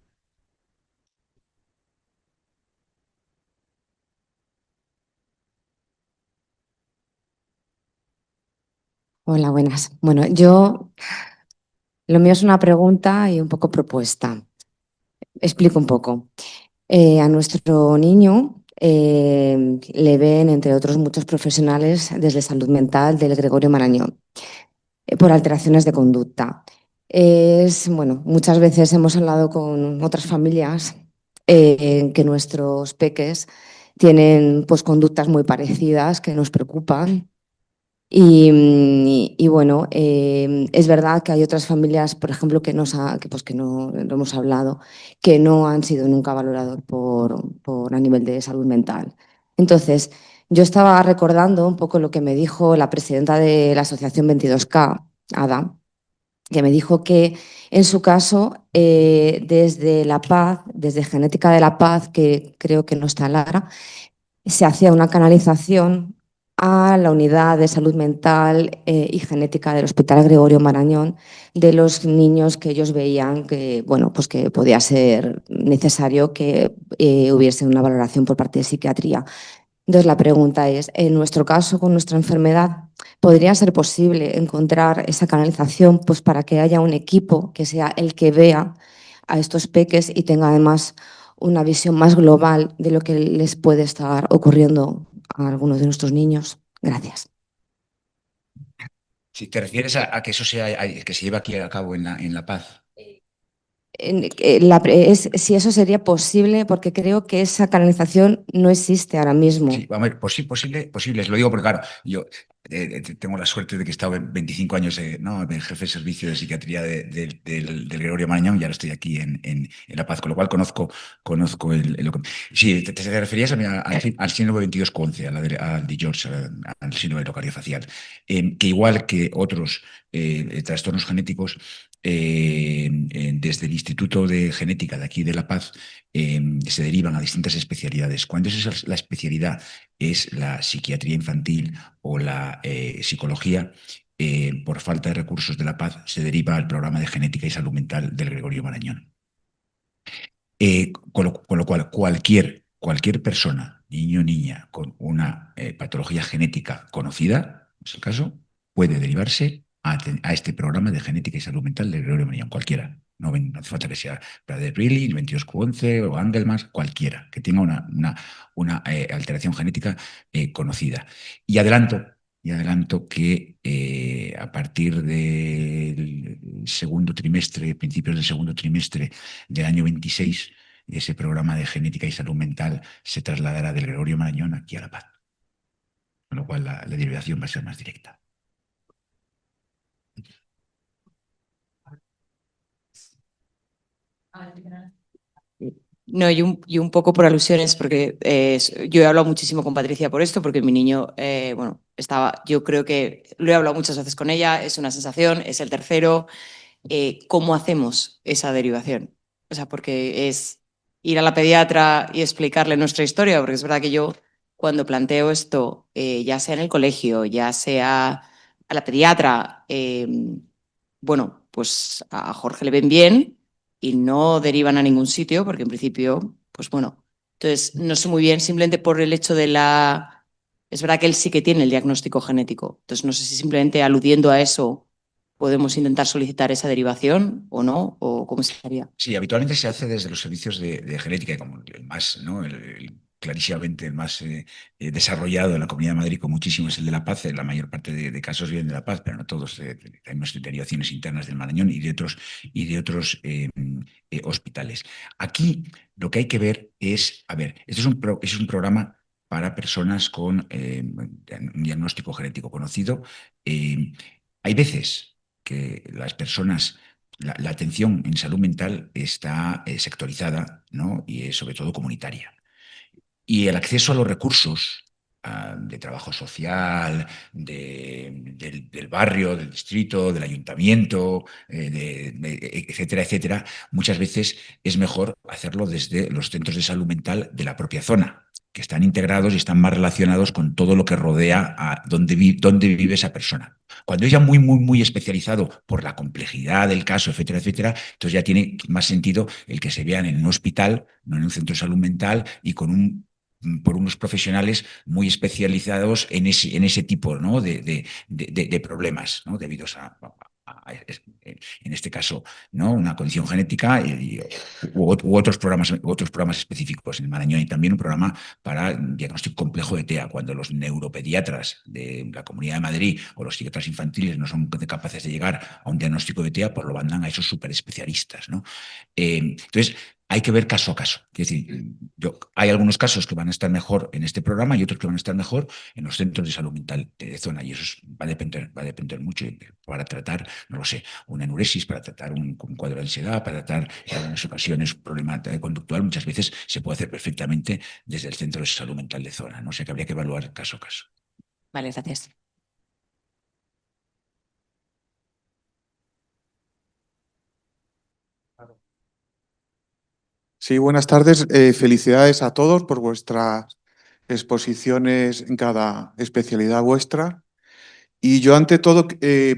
S6: Hola, buenas. Bueno, lo mío es una pregunta y un poco propuesta. Explico un poco. A nuestro niño le ven, entre otros muchos profesionales, desde salud mental del Gregorio Marañón, por alteraciones de conducta. Bueno, muchas veces hemos hablado con otras familias que nuestros peques tienen pues, conductas muy parecidas que nos preocupan. Y bueno, es verdad que hay otras familias, por ejemplo, que no lo hemos hablado, que no han sido nunca valorados a nivel de salud mental. Entonces, yo estaba recordando un poco lo que me dijo la presidenta de la Asociación 22K, Ada, que me dijo que en su caso, desde La Paz, desde Genética de La Paz, que creo que no está Lara, se hacía una canalización a la unidad de salud mental y genética del Hospital Gregorio Marañón de los niños que ellos veían que, bueno, pues que podía ser necesario que hubiese una valoración por parte de psiquiatría. Entonces, la pregunta es, en nuestro caso, con nuestra enfermedad, ¿podría ser posible encontrar esa canalización pues, para que haya un equipo que sea el que vea a estos peques y tenga además una visión más global de lo que les puede estar ocurriendo a algunos de nuestros niños? Gracias.
S4: Si te refieres a que eso sea, que se lleve aquí a cabo en La Paz.
S6: Si eso sería posible, porque creo que esa canalización no existe ahora mismo.
S4: Sí, a ver, pues sí, posible, lo digo porque, claro, yo tengo la suerte de que he estado 25 años ¿no? de jefe de servicio de psiquiatría del Gregorio Marañón y ahora estoy aquí en La Paz, con lo cual conozco Sí, te referías al síndrome 2211, al de George, al síndrome locardiofacial, que igual que otros trastornos genéticos, desde el Instituto de Genética de aquí de La Paz, se derivan a distintas especialidades. Cuando esa es la especialidad es la psiquiatría infantil o la psicología, por falta de recursos de La Paz, se deriva al programa de genética y salud mental del Gregorio Marañón. Con lo cual, cualquier persona, niño o niña, con una patología genética conocida, en ese caso, puede derivarse a este programa de genética y salud mental del Gregorio Marañón, cualquiera. No hace falta que sea Prader-Willi, 22q11 o Angelman, cualquiera, que tenga una alteración genética conocida. Y adelanto que a partir del segundo trimestre, principios del segundo trimestre del año 26, ese programa de genética y salud mental se trasladará del Gregorio Marañón aquí a La Paz, con lo cual la derivación va a ser más directa.
S7: No, y un poco por alusiones, porque yo he hablado muchísimo con Patricia por esto, porque mi niño, bueno, yo creo que lo he hablado muchas veces con ella, es una sensación, es el tercero. ¿Cómo hacemos esa derivación? O sea, porque es ir a la pediatra y explicarle nuestra historia, porque es verdad que yo cuando planteo esto, ya sea en el colegio, ya sea a la pediatra, bueno, pues a Jorge le ven bien y no derivan a ningún sitio, porque en principio, pues bueno, entonces no sé muy bien, simplemente por el hecho de la... Es verdad que él sí que tiene el diagnóstico genético, entonces no sé si simplemente aludiendo a eso podemos intentar solicitar esa derivación o no, o cómo se haría.
S4: Sí, habitualmente se hace desde los servicios de genética, como el más, ¿no? Clarísimamente el más desarrollado en la Comunidad de Madrid, con muchísimo, es el de La Paz. La mayor parte de casos vienen de La Paz, pero no todos. Tenemos derivaciones internas del Marañón y de otros hospitales. Aquí lo que hay que ver es, a ver, este es un programa para personas con un diagnóstico genético conocido. Hay veces que las personas la atención en salud mental está sectorizada, ¿no? Y es sobre todo comunitaria. Y el acceso a los recursos de trabajo social, del barrio, del distrito, del ayuntamiento, etcétera, etcétera, muchas veces es mejor hacerlo desde los centros de salud mental de la propia zona, que están integrados y están más relacionados con todo lo que rodea a donde vive esa persona. Cuando es ya muy, muy, muy especializado por la complejidad del caso, etcétera, etcétera, entonces ya tiene más sentido el que se vean en un hospital, no en un centro de salud mental y por unos profesionales muy especializados en ese tipo, ¿no? de problemas, ¿no? Debidos en este caso, ¿no? Una condición genética u otros programas específicos. En el Marañón hay también un programa para diagnóstico complejo de TEA, cuando los neuropediatras de la Comunidad de Madrid o los psiquiatras infantiles no son capaces de llegar a un diagnóstico de TEA, pues lo mandan a esos superespecialistas, ¿no? Entonces, hay que ver caso a caso. Es decir, hay algunos casos que van a estar mejor en este programa y otros que van a estar mejor en los centros de salud mental de zona. Y eso va a depender mucho para tratar, no lo sé, una enuresis, para tratar un cuadro de ansiedad, para tratar en algunas ocasiones un problema conductual. Muchas veces se puede hacer perfectamente desde el centro de salud mental de zona. ¿No? O sea que habría que evaluar caso a caso.
S7: Vale, gracias.
S8: Sí, buenas tardes. Felicidades a todos por vuestras exposiciones en cada especialidad vuestra. Y yo, ante todo,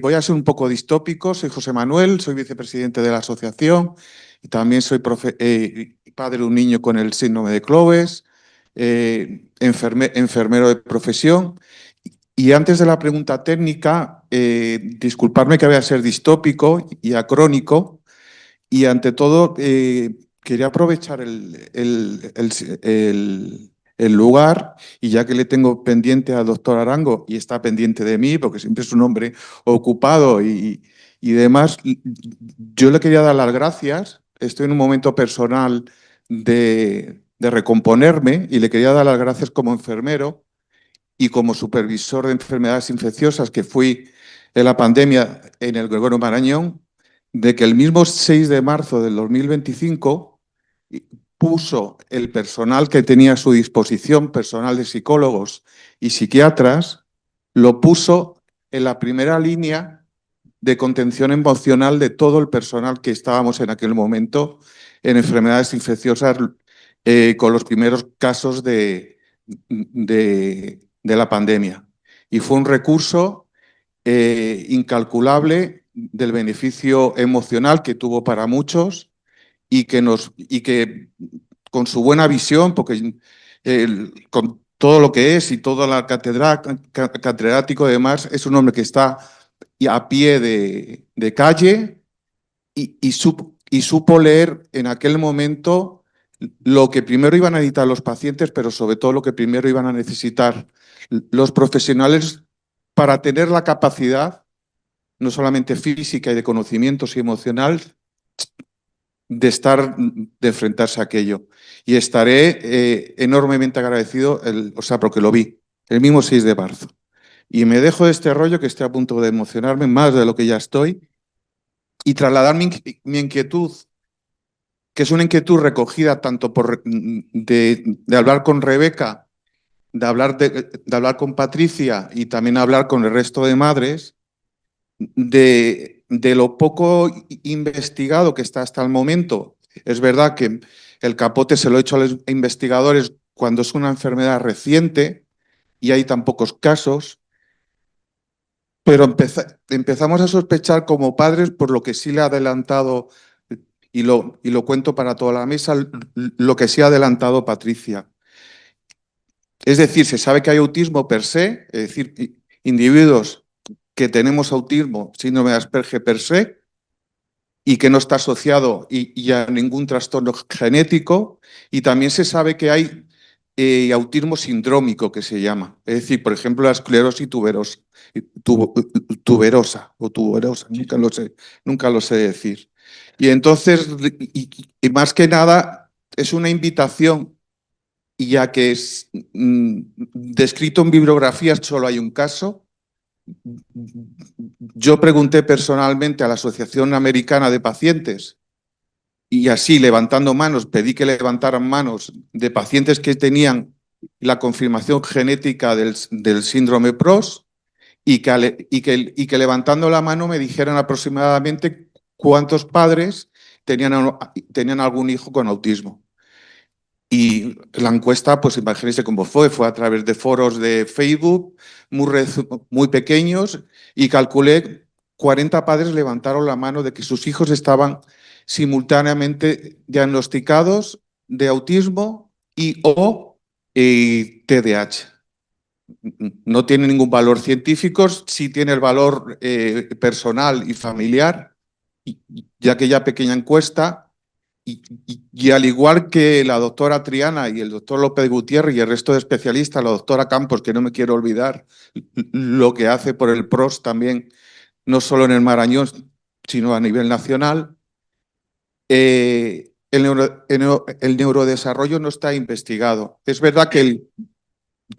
S8: voy a ser un poco distópico. Soy José Manuel, soy vicepresidente de la asociación y también soy padre de un niño con el síndrome de Cloves, enfermero de profesión. Y antes de la pregunta técnica, disculparme que voy a ser distópico y acrónico. Y ante todo, quería aprovechar el lugar, y ya que le tengo pendiente al doctor Arango y está pendiente de mí, porque siempre es un hombre ocupado y demás, yo le quería dar las gracias. Estoy en un momento personal de recomponerme y le quería dar las gracias como enfermero y como supervisor de enfermedades infecciosas que fui en la pandemia en el Gregorio Marañón, de que el mismo 6 de marzo del 2025 puso el personal que tenía a su disposición, personal de psicólogos y psiquiatras, lo puso en la primera línea de contención emocional de todo el personal que estábamos en aquel momento en enfermedades infecciosas, con los primeros casos de la pandemia. Y fue un recurso incalculable del beneficio emocional que tuvo para muchos y que con su buena visión, porque con todo lo que es y toda la catedrático y demás, es un hombre que está a pie de calle y supo leer en aquel momento lo que primero iban a necesitar los pacientes, pero sobre todo lo que primero iban a necesitar los profesionales para tener la capacidad, no solamente física y de conocimientos y emocional, de enfrentarse a aquello. Y estaré enormemente agradecido, porque lo vi, el mismo 6 de marzo. Y me dejo de este rollo, que estoy a punto de emocionarme más de lo que ya estoy, y trasladar mi inquietud, que es una inquietud recogida tanto de hablar con Rebeca, de hablar con Patricia y también hablar con el resto de madres, de lo poco investigado que está hasta el momento. Es verdad que el capote se lo he hecho a los investigadores cuando es una enfermedad reciente y hay tan pocos casos, pero empezamos a sospechar como padres, por lo que sí le ha adelantado, y lo cuento para toda la mesa, lo que sí ha adelantado Patricia. Es decir, se sabe que hay autismo per se, es decir, individuos que tenemos autismo, síndrome de Asperger per se, y que no está asociado y a ningún trastorno genético, y también se sabe que hay autismo sindrómico, que se llama. Es decir, por ejemplo, la esclerosis tuberosa, nunca lo sé decir. Y entonces, y más que nada, es una invitación, y ya que es descrito en bibliografías, solo hay un caso. Yo pregunté personalmente a la Asociación Americana de Pacientes, y así, levantando manos, pedí que levantaran manos de pacientes que tenían la confirmación genética del síndrome PROS, y que levantando la mano me dijeran aproximadamente cuántos padres tenían algún hijo con autismo. Y la encuesta, pues imagínense cómo fue a través de foros de Facebook muy pequeños, y calculé 40 padres levantaron la mano de que sus hijos estaban simultáneamente diagnosticados de autismo o TDAH. No tiene ningún valor científico, sí tiene el valor personal y familiar, ya que aquella pequeña encuesta. Y al igual que la doctora Triana y el doctor López Gutiérrez y el resto de especialistas, la doctora Campos, que no me quiero olvidar, lo que hace por el PROS también, no solo en el Marañón, sino a nivel nacional, el neurodesarrollo no está investigado. Es verdad que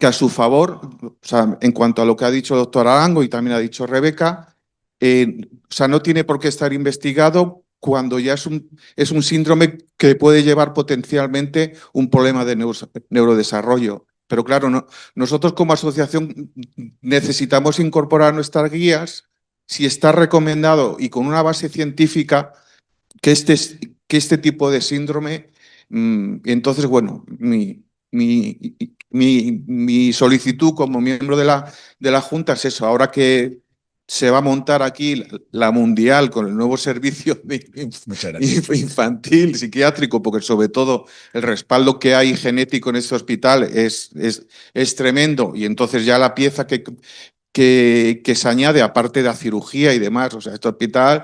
S8: a su favor, o sea, en cuanto a lo que ha dicho el doctor Arango y también ha dicho Rebeca, o sea, no tiene por qué estar investigado cuando ya es un síndrome que puede llevar potencialmente un problema de neurodesarrollo. Pero claro, nosotros como asociación necesitamos incorporar nuestras guías, si está recomendado y con una base científica, que este tipo de síndrome. Entonces, bueno, mi mi solicitud como miembro de la Junta es eso. Ahora que se va a montar aquí la Mundial con el nuevo servicio infantil, psiquiátrico, porque sobre todo el respaldo que hay genético en este hospital es tremendo, y entonces ya la pieza que se añade, aparte de la cirugía y demás, o sea, este hospital,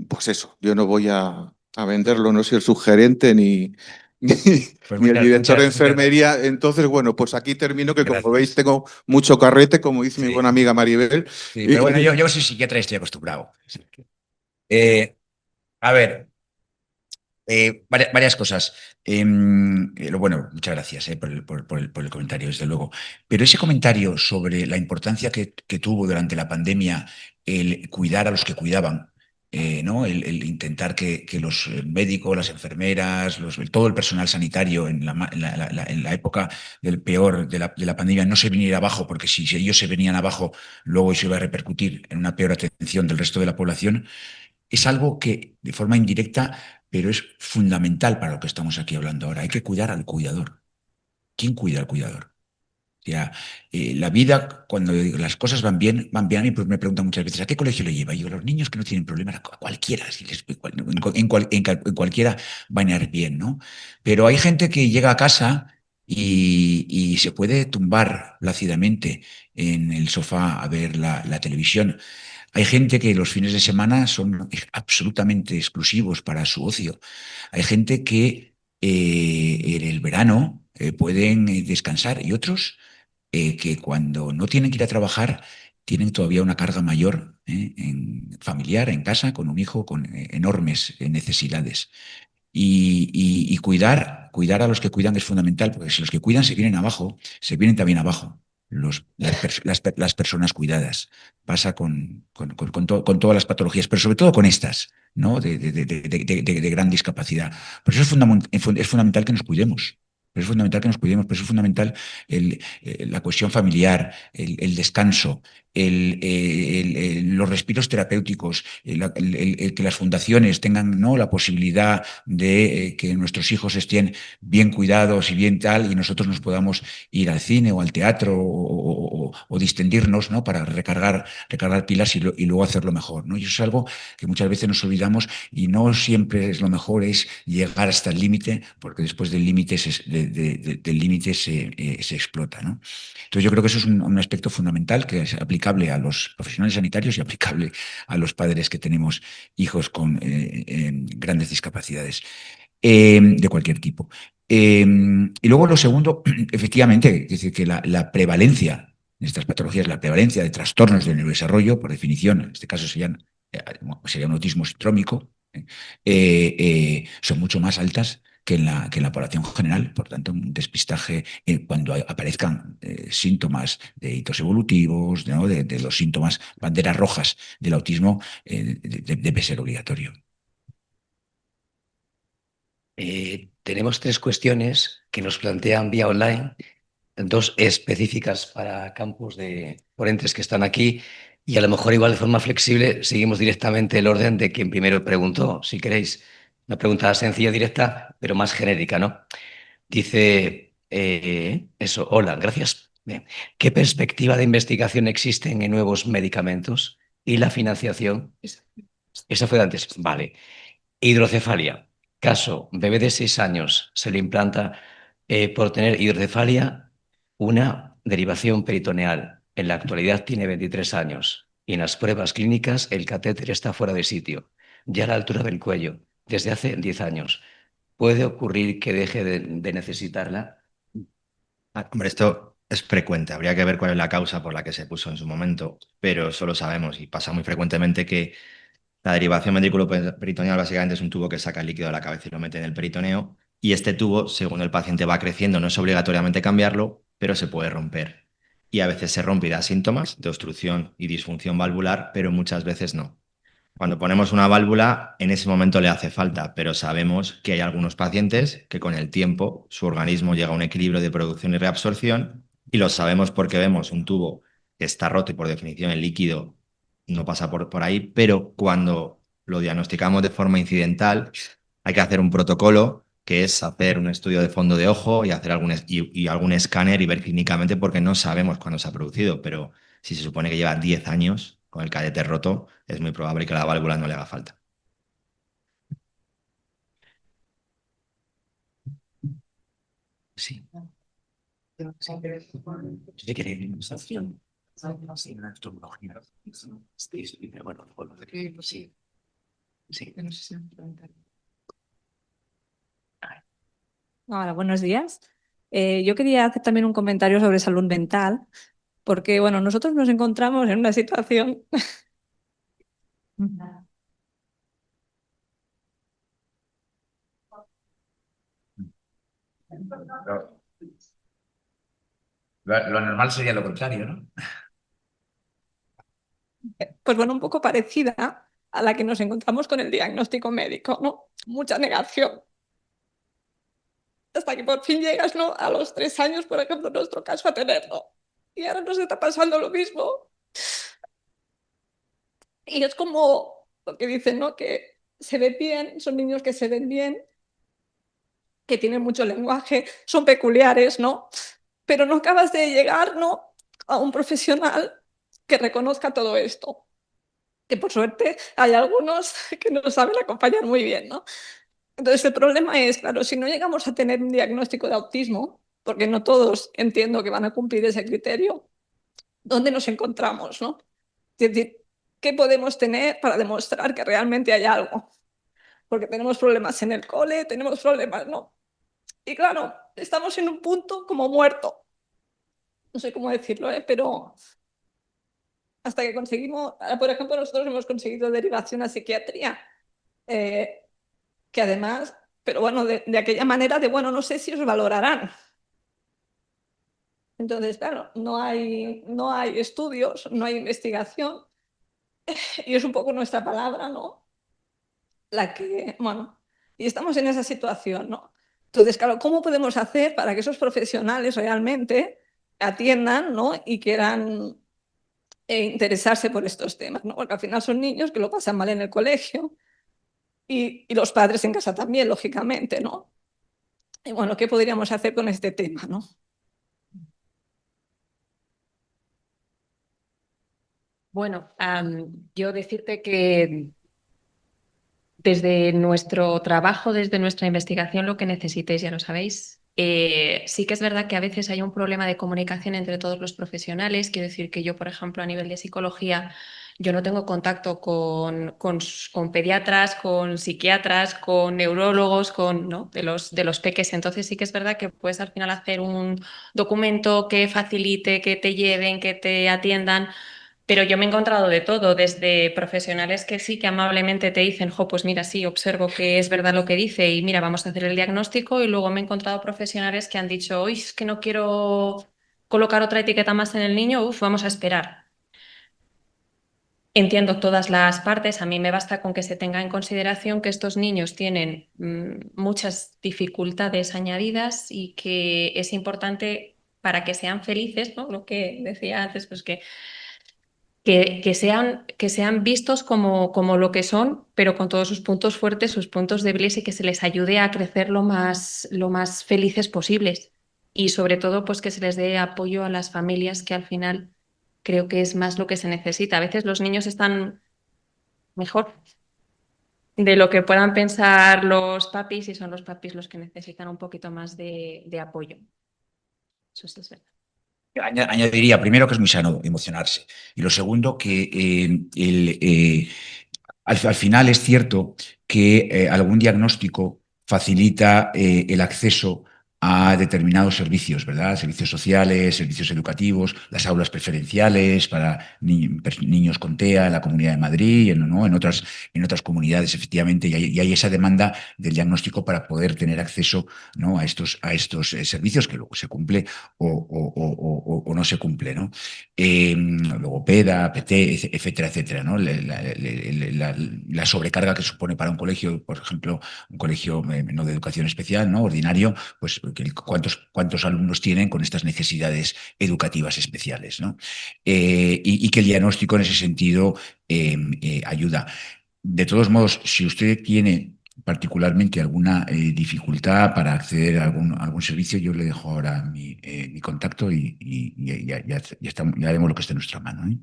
S8: pues eso, yo no voy a venderlo, no soy el subgerente ni
S4: Pues
S8: ni el director de
S4: muchas
S8: enfermería. Entonces, bueno, pues aquí termino, que como
S4: gracias.
S8: veis tengo mucho carrete, como dice mi
S4: Sí.
S8: buena amiga Maribel.
S4: Sí, pero bueno, yo soy psiquiatra y estoy acostumbrado. A ver, varias cosas. Bueno, muchas gracias por el comentario, desde luego. Pero ese comentario sobre la importancia que tuvo durante la pandemia el cuidar a los que cuidaban, ¿no? El intentar que los médicos, las enfermeras, todo el personal sanitario en la época del peor de la pandemia no se viniera abajo, porque si ellos se venían abajo, luego eso iba a repercutir en una peor atención del resto de la población. Es algo que de forma indirecta, pero es fundamental para lo que estamos aquí hablando ahora. Hay que cuidar al cuidador. ¿Quién cuida al cuidador? O sea, la vida, cuando las cosas van bien, van bien. A mí pues, me preguntan muchas veces, ¿a qué colegio le lleva? Y yo, los niños que no tienen problemas, a cualquiera, en cualquiera van a ir bien, ¿no? Pero hay gente que llega a casa y se puede tumbar plácidamente en el sofá a ver la televisión. Hay gente que los fines de semana son absolutamente exclusivos para su ocio. Hay gente que en el verano pueden descansar, y otros que cuando no tienen que ir a trabajar tienen todavía una carga mayor en familiar, en casa, con un hijo, con enormes necesidades. Y cuidar a los que cuidan es fundamental, porque si los que cuidan se vienen abajo, se vienen también abajo las personas cuidadas. Pasa con todas las patologías, pero sobre todo con estas, ¿no? De gran discapacidad. Por eso es fundamental que nos cuidemos. Por eso es fundamental que nos cuidemos, por eso es fundamental la cuestión familiar, el descanso, los respiros terapéuticos, que las fundaciones tengan, ¿no?, la posibilidad de que nuestros hijos estén bien cuidados y bien tal, y nosotros nos podamos ir al cine o al teatro o distendirnos, ¿no?, para recargar pilas y luego hacerlo mejor, ¿no? Y eso es algo que muchas veces nos olvidamos, y no siempre es lo mejor es llegar hasta el límite, porque después del límite se explota, ¿no? Entonces yo creo que eso es un aspecto fundamental que es aplicable a los profesionales sanitarios y aplicable a los padres que tenemos hijos con grandes discapacidades de cualquier tipo. Y luego lo segundo, efectivamente, es decir, que la prevalencia de estas patologías, la prevalencia de trastornos del neurodesarrollo, por definición, en este caso sería un autismo sindrómico, son mucho más altas que en la población general. Por tanto, un despistaje cuando aparezcan síntomas de hitos evolutivos, ¿no?, de los síntomas, banderas rojas del autismo, debe ser obligatorio.
S1: Tenemos 3 cuestiones que nos plantean vía online, 2 específicas para campus de ponentes que están aquí, y a lo mejor igual de forma flexible seguimos directamente el orden de quien primero preguntó, si queréis. Una pregunta sencilla, directa, pero más genérica, ¿no? Dice eso, hola, gracias. Bien. ¿Qué perspectiva de investigación existen en nuevos medicamentos y la financiación? Esa fue de antes. Vale. Hidrocefalia. Caso, bebé de 6 años se le implanta por tener hidrocefalia una derivación peritoneal. En la actualidad tiene 23 años y en las pruebas clínicas el catéter está fuera de sitio, ya a la altura del cuello, desde hace 10 años. ¿Puede ocurrir que deje de necesitarla?
S2: Hombre, esto es frecuente. Habría que ver cuál es la causa por la que se puso en su momento, pero eso lo sabemos y pasa muy frecuentemente que la derivación ventrículo-peritoneal básicamente es un tubo que saca el líquido de la cabeza y lo mete en el peritoneo, y este tubo, según el paciente va creciendo, no es obligatoriamente cambiarlo, pero se puede romper. Y a veces se rompe y da síntomas de obstrucción y disfunción valvular, pero muchas veces no. Cuando ponemos una válvula, en ese momento le hace falta, pero sabemos que hay algunos pacientes que con el tiempo su organismo llega a un equilibrio de producción y reabsorción, y lo sabemos porque vemos un tubo que está roto y por definición el líquido no pasa por ahí, pero cuando lo diagnosticamos de forma incidental hay que hacer un protocolo que es hacer un estudio de fondo de ojo y hacer algún escáner y ver clínicamente, porque no sabemos cuándo se ha producido, pero si se supone que lleva 10 años con el cadete roto, es muy probable que la válvula no le haga falta.
S1: Sí. Sí, queréis. Bueno, sí. Sí.
S9: Hola, buenos días. Yo quería hacer también un comentario sobre salud mental, porque bueno, nosotros nos encontramos en una situación.
S4: Lo normal sería lo contrario, ¿no?
S9: Pues bueno, un poco parecida a la que nos encontramos con el diagnóstico médico, ¿no? Mucha negación. Hasta que por fin llegas, ¿no? A los 3 años, por ejemplo, en nuestro caso, a tenerlo. Y ahora nos está pasando lo mismo. Y es como lo que dicen, ¿no? Que se ven bien, son niños que se ven bien, que tienen mucho lenguaje, son peculiares, ¿no? Pero no acabas de llegar, ¿no? A un profesional que reconozca todo esto. Que por suerte hay algunos que nos saben acompañar muy bien, ¿no? Entonces el problema es, claro, si no llegamos a tener un diagnóstico de autismo, porque no todos entiendo que van a cumplir ese criterio, ¿dónde nos encontramos, no? Es decir, ¿qué podemos tener para demostrar que realmente hay algo? Porque tenemos problemas en el cole, tenemos problemas, ¿no? Y claro, estamos en un punto como muerto. No sé cómo decirlo, pero hasta que conseguimos, por ejemplo, nosotros hemos conseguido derivación a psiquiatría, que además, pero bueno, de aquella manera de, bueno, no sé si os valorarán. Entonces, claro, no hay estudios, no hay investigación, y es un poco nuestra palabra, ¿no? La que, bueno, y estamos en esa situación, ¿no? Entonces, claro, ¿cómo podemos hacer para que esos profesionales realmente atiendan, ¿no? Y quieran interesarse por estos temas, ¿no? Porque al final son niños que lo pasan mal en el colegio y los padres en casa también, lógicamente, ¿no? Y bueno, ¿qué podríamos hacer con este tema, ¿no?
S5: Bueno, yo decirte que desde nuestro trabajo, desde nuestra investigación, lo que necesitéis ya lo sabéis. Sí que es verdad que a veces hay un problema de comunicación entre todos los profesionales. Quiero decir que yo, por ejemplo, a nivel de psicología, yo no tengo contacto con pediatras, con psiquiatras, con neurólogos, ¿no? de los peques. Entonces sí que es verdad que puedes al final hacer un documento que facilite, que te lleven, que te atiendan. Pero yo me he encontrado de todo, desde profesionales que sí que amablemente te dicen, jo, pues mira, sí, observo que es verdad lo que dice y mira, vamos a hacer el diagnóstico. Y luego me he encontrado profesionales que han dicho, uy, es que no quiero colocar otra etiqueta más en el niño, uf, vamos a esperar. Entiendo todas las partes, a mí me basta con que se tenga en consideración que estos niños tienen muchas dificultades añadidas y que es importante para que sean felices, ¿no? Lo que decía antes, pues que sean vistos como lo que son, pero con todos sus puntos fuertes, sus puntos débiles y que se les ayude a crecer lo más felices posibles. Y sobre todo, pues que se les dé apoyo a las familias, que al final creo que es más lo que se necesita. A veces los niños están mejor de lo que puedan pensar los papis y son los papis los que necesitan un poquito más de apoyo. Eso sí es verdad.
S4: Añadiría primero que es muy sano emocionarse y lo segundo que al final es cierto que algún diagnóstico facilita el acceso a determinados servicios, ¿verdad? Servicios sociales, servicios educativos, las aulas preferenciales para niños con TEA en la Comunidad de Madrid, ¿no? En otras comunidades, efectivamente, y hay esa demanda del diagnóstico para poder tener acceso, ¿no? a estos servicios que luego se cumple o no se cumple, ¿no? Logopeda, PT, etcétera, etcétera, ¿no? La sobrecarga que supone para un colegio, por ejemplo, un colegio no de educación especial, ¿no? Ordinario, pues cuántos alumnos tienen con estas necesidades educativas especiales, ¿no? Y que el diagnóstico en ese sentido ayuda. De todos modos, si usted tiene particularmente alguna dificultad para acceder a algún servicio, yo le dejo ahora mi contacto y ya haremos lo que esté en nuestra mano, ¿eh?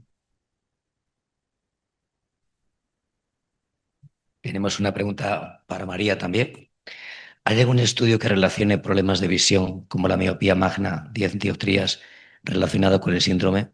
S1: Tenemos una pregunta para María también. ¿Hay algún estudio que relacione problemas de visión, como la miopía magna, 10 dioptrías, relacionado con el síndrome?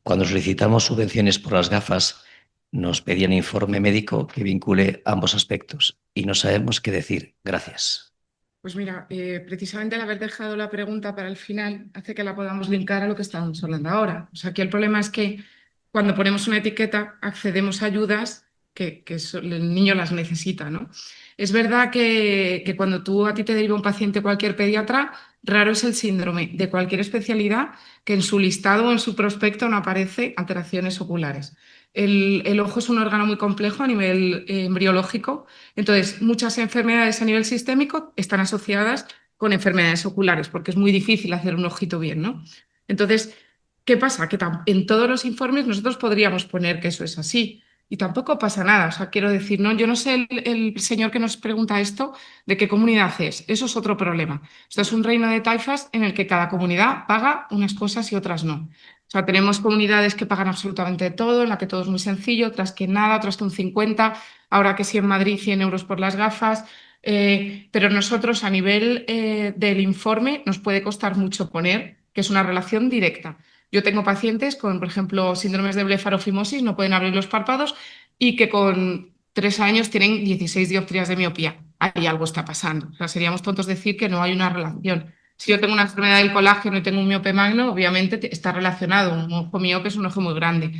S1: Cuando solicitamos subvenciones por las gafas, nos pedían informe médico que vincule ambos aspectos y no sabemos qué decir. Gracias.
S3: Pues mira, precisamente el haber dejado la pregunta para el final hace que la podamos linkar a lo que estamos hablando ahora. O sea, aquí el problema es que cuando ponemos una etiqueta accedemos a ayudas que el niño las necesita, ¿no? Es verdad que cuando a ti te deriva un paciente cualquier pediatra, raro es el síndrome de cualquier especialidad que en su listado o en su prospecto no aparece alteraciones oculares. El ojo es un órgano muy complejo a nivel embriológico, entonces muchas enfermedades a nivel sistémico están asociadas con enfermedades oculares, porque es muy difícil hacer un ojito bien, ¿no? Entonces, ¿qué pasa? Que en todos los informes nosotros podríamos poner que eso es así y tampoco pasa nada. O sea, quiero decir, no, yo no sé el señor que nos pregunta esto de qué comunidad es. Eso es otro problema. Esto es un reino de taifas en el que cada comunidad paga unas cosas y otras no. O sea, tenemos comunidades que pagan absolutamente todo, en la que todo es muy sencillo, otras que nada, otras que un 50, ahora que sí en Madrid 100 euros por las gafas. Pero nosotros a nivel del informe nos puede costar mucho poner que es una relación directa. Yo tengo pacientes con, por ejemplo, síndromes de blefarofimosis, no pueden abrir los párpados y que con 3 años tienen 16 dioptrías de miopía. Ahí algo está pasando. O sea, seríamos tontos decir que no hay una relación. Si yo tengo una enfermedad del colágeno y tengo un miope magno, obviamente está relacionado. Un ojo miope es un ojo muy grande.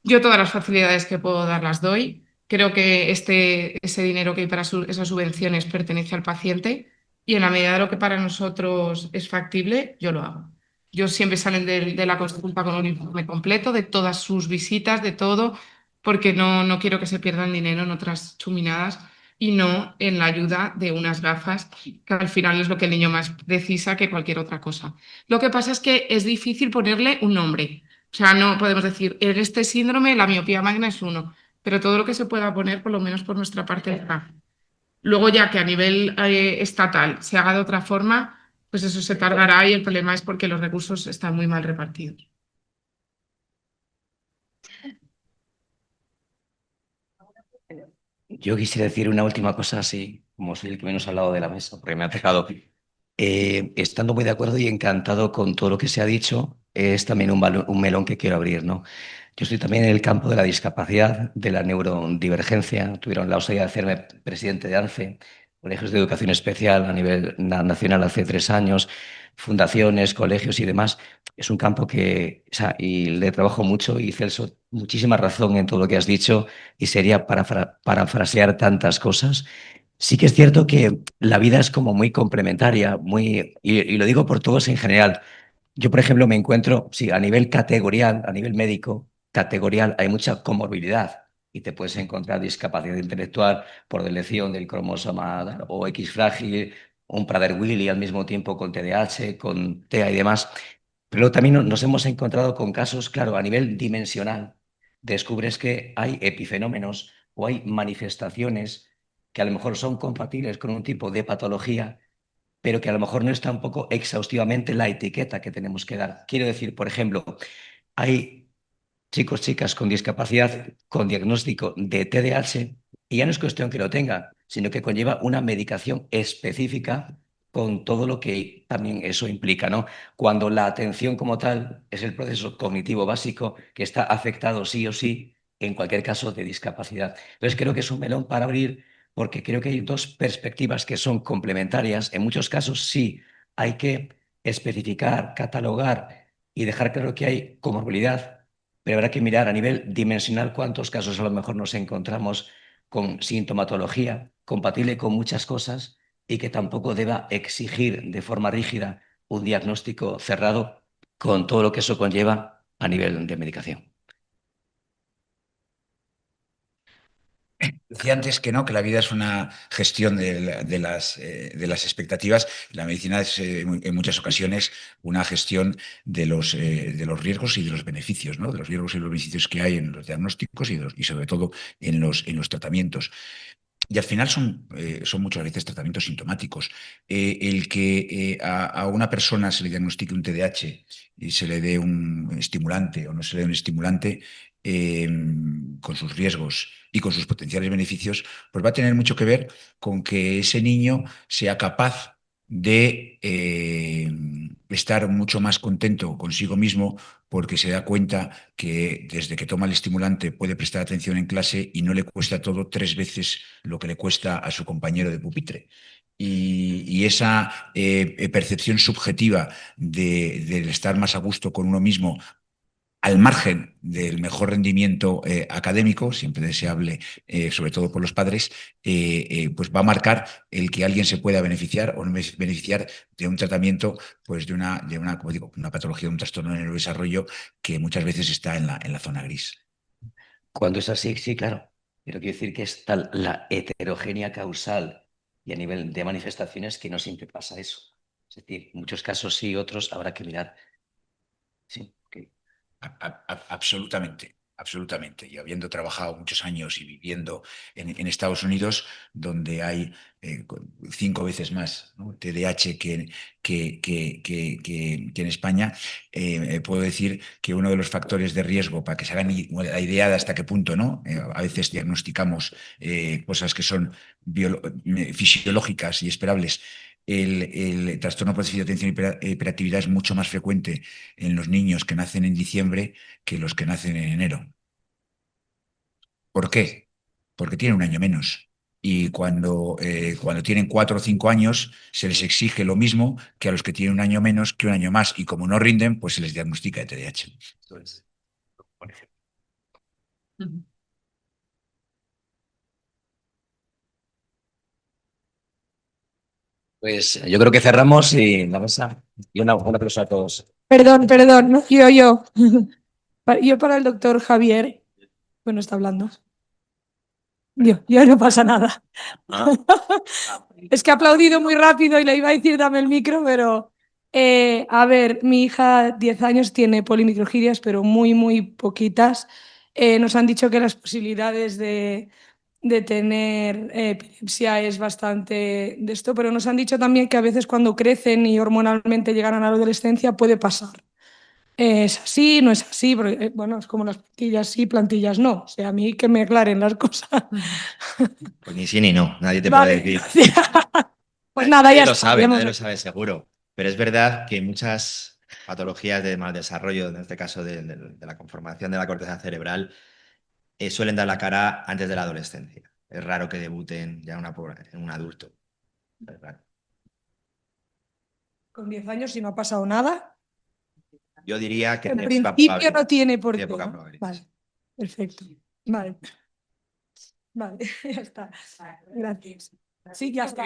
S3: Yo todas las facilidades que puedo dar las doy. Creo que ese dinero que hay para esas subvenciones pertenece al paciente y en la medida de lo que para nosotros es factible, yo lo hago. Yo siempre salen de la consulta con un informe completo de todas sus visitas, de todo, porque no quiero que se pierdan dinero en otras chuminadas y no en la ayuda de unas gafas, que al final es lo que el niño más precisa que cualquier otra cosa. Lo que pasa es que es difícil ponerle un nombre. O sea, no podemos decir, en este síndrome la miopía magna es uno, pero todo lo que se pueda poner, por lo menos por nuestra parte, está. Luego ya que a nivel estatal se haga de otra forma, pues eso se tardará y el problema es porque los recursos están muy mal repartidos.
S1: Yo quisiera decir una última cosa, así como soy el que menos ha hablado de la mesa, porque me ha pegado. Estando muy de acuerdo y encantado con todo lo que se ha dicho, es también un melón que quiero abrir, ¿no? Yo estoy también en el campo de la discapacidad, de la neurodivergencia. Tuvieron la osadía de hacerme presidente de ANCE, Colegios de Educación Especial a nivel nacional hace 3 años, fundaciones, colegios y demás. Es un campo que, o sea, y le trabajo mucho y Celso, muchísima razón en todo lo que has dicho y sería parafrasear tantas cosas. Sí que es cierto que la vida es como muy complementaria, y lo digo por todos en general. Yo, por ejemplo, me encuentro, sí, a nivel categorial, a nivel médico, categorial, hay mucha comorbilidad y te puedes encontrar discapacidad intelectual por deleción del cromosoma o X frágil, un Prader-Willi al mismo tiempo con TDAH, con TEA y demás. Pero también nos hemos encontrado con casos, claro, a nivel dimensional. Descubres que hay epifenómenos o hay manifestaciones que a lo mejor son compatibles con un tipo de patología, pero que a lo mejor no es tampoco exhaustivamente la etiqueta que tenemos que dar. Quiero decir, por ejemplo, hay chicos, chicas con discapacidad con diagnóstico de TDAH y ya no es cuestión que lo tengan, sino que conlleva una medicación específica con todo lo que también eso implica, ¿no? Cuando la atención como tal es el proceso cognitivo básico que está afectado sí o sí en cualquier caso de discapacidad. Entonces creo que es un melón para abrir porque creo que hay dos perspectivas que son complementarias. En muchos casos sí hay que especificar, catalogar y dejar claro que hay comorbilidad, pero habrá que mirar a nivel dimensional cuántos casos a lo mejor nos encontramos con sintomatología compatible con muchas cosas y que tampoco deba exigir de forma rígida un diagnóstico cerrado con todo lo que eso conlleva a nivel de medicación.
S4: Decía antes que no, que la vida es una gestión de las expectativas. La medicina es en muchas ocasiones una gestión de los riesgos y de los beneficios, ¿no? De los riesgos y los beneficios que hay en los diagnósticos y sobre todo en los tratamientos. Y al final son muchas veces tratamientos sintomáticos. El que a una persona se le diagnostique un TDAH y se le dé un estimulante o no se le dé un estimulante, con sus riesgos y con sus potenciales beneficios, pues va a tener mucho que ver con que ese niño sea capaz de estar mucho más contento consigo mismo porque se da cuenta que desde que toma el estimulante puede prestar atención en clase y no le cuesta todo 3 veces lo que le cuesta a su compañero de pupitre. Y esa percepción subjetiva del estar más a gusto con uno mismo, al margen del mejor rendimiento académico, siempre deseable, sobre todo por los padres, pues va a marcar el que alguien se pueda beneficiar o no beneficiar de un tratamiento, pues como digo, una patología, un trastorno de neurodesarrollo que muchas veces está en la zona gris.
S1: Cuando es así, sí, claro. Pero quiero decir que es tal la heterogénea causal y a nivel de manifestaciones que no siempre pasa eso. Es decir, en muchos casos sí, otros habrá que mirar. Sí, ok.
S4: Absolutamente, absolutamente. Y habiendo trabajado muchos años y viviendo en Estados Unidos, donde hay 5 veces más, ¿no?, TDAH que en España, puedo decir que uno de los factores de riesgo, para que se hagan la idea de hasta qué punto, ¿no? A veces diagnosticamos cosas que son fisiológicas y esperables. El trastorno por déficit de atención y hiperactividad es mucho más frecuente en los niños que nacen en diciembre que los que nacen en enero. ¿Por qué? Porque tienen un año menos. Y cuando tienen 4 o 5 años, se les exige lo mismo que a los que tienen un año menos que un año más. Y como no rinden, pues se les diagnostica de TDAH.
S1: Entonces, por ejemplo. Pues yo creo que cerramos y vamos a... Y un aplauso a todos.
S10: Perdón, ¿no? Yo. Yo para el doctor Javier. Bueno, está hablando. Yo no pasa nada. Es que ha aplaudido muy rápido y le iba a decir dame el micro, pero... a ver, mi hija, 10 años, tiene polimicrogirias, pero muy, muy poquitas. Nos han dicho que las posibilidades de tener epilepsia es bastante de esto, pero nos han dicho también que a veces cuando crecen y hormonalmente llegan a la adolescencia puede pasar. ¿Es así? ¿No es así? Porque, bueno, es como las plantillas sí, plantillas no. O sea, a mí que me aclaren las cosas.
S2: Pues ni sí ni no, nadie te
S10: Vale.
S2: puede decir.
S10: Pues nada, ya
S2: Nadie lo
S10: está,
S2: sabe,
S10: ya
S2: nadie
S10: hemos-
S2: lo sabe seguro. Pero es verdad que muchas patologías de mal desarrollo, en este caso de la conformación de la corteza cerebral, suelen dar la cara antes de la adolescencia. Es raro que debuten ya en un adulto. Es raro.
S10: Con 10 años, si no ha pasado nada,
S2: Yo diría que
S10: en
S2: tiene poca
S10: principio
S2: probabilidad.
S10: no tiene por qué.
S2: Tiene poca
S10: ¿No?
S2: probabilidad.
S10: Vale, perfecto. Vale, ya está. Gracias. Sí, ya está.